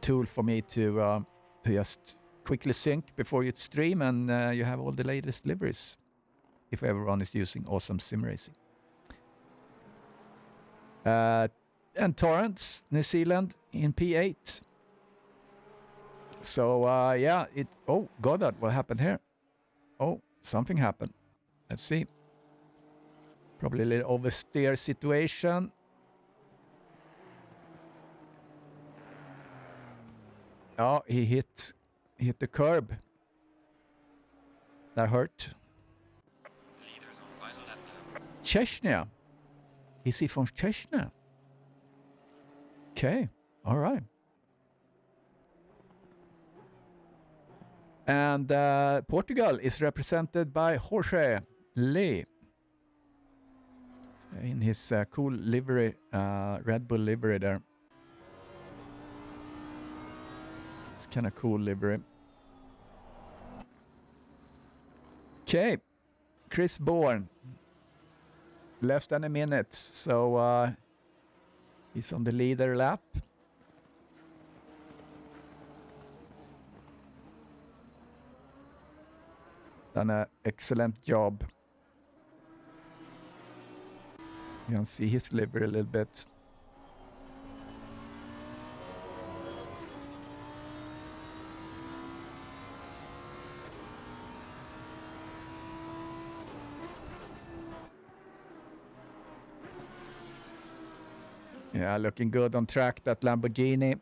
tool for me to just quickly sync before you stream, and you have all the latest liveries if everyone is using awesome sim racing. And Torrance, New Zealand in P8. So yeah, oh, Goddard, what happened here? Oh, something happened. Let's see. Probably a little oversteer situation. Oh, he hit the curb. That hurt. Leaders on final lap now. Chechnya. Is he from Chechnya? Okay, all right. And Portugal is represented by Jorge Lee in his cool livery, Red Bull livery there. It's kind of cool livery. Okay, Chris Bourne. Less than a minute, so he's on the leader lap. Done an excellent job. You can see his livery a little bit. Yeah, looking good on track, that Lamborghini.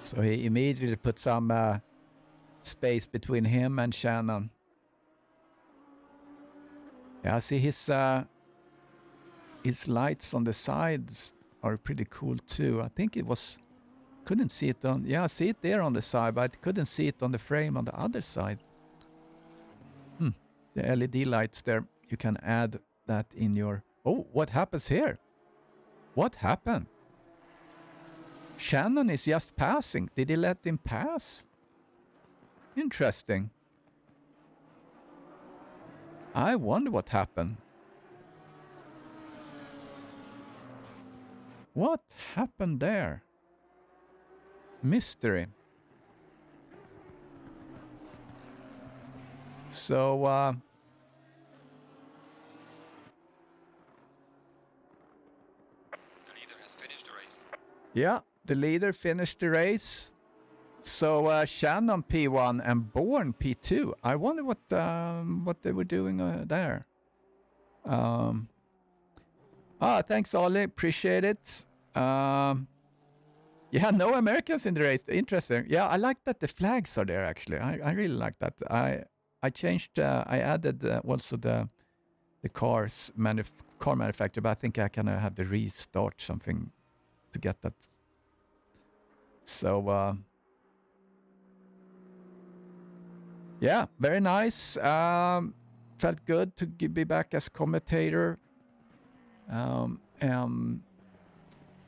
So he immediately put some space between him and Shannon. Yeah, I see his lights on the sides are pretty cool too. I think it was, couldn't see it on, yeah, I see it there on the side, but I couldn't see it on the frame on the other side. The LED lights there, you can add that in your Oh, what happens here? What happened? Shannon is just passing. Did he let him pass? Interesting. I wonder what happened. What happened there? Mystery. So, The leader has finished the race. yeah, the leader finished the race. So Shannon P1 and Bourne P2. I wonder what they were doing there. Thanks, Ollie. Appreciate it. Yeah, no Americans in the race. Interesting. Yeah, I like that the flags are there. Actually, I really like that. I changed. I added also the car manufacturer, but I think I can have to restart something to get that. So yeah, very nice. Felt good to be back as commentator.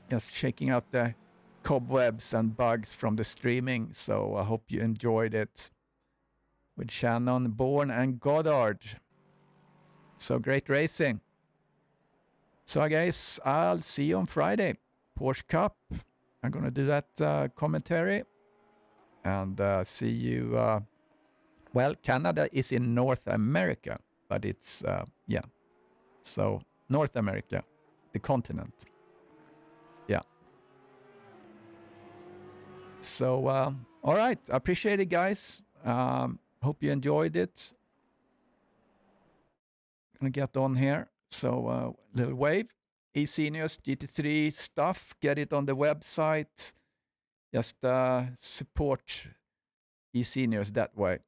Just shaking out the cobwebs and bugs from the streaming. So I hope you enjoyed it with Shannon, Bourne, and Goddard. So great racing. So I guess I'll see you on Friday. Porsche Cup. I'm going to do that commentary. And see you. Well, Canada is in North America, but it's, yeah. So North America, the continent. Yeah. So, all right. I appreciate it, guys. Hope you enjoyed it. Gonna get on here. So, little wave. eSeniors GT3 stuff. Get it on the website. Just support eSeniors that way.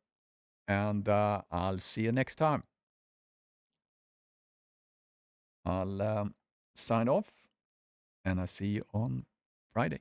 And I'll see you next time. I'll sign off, and I'll see you on Friday.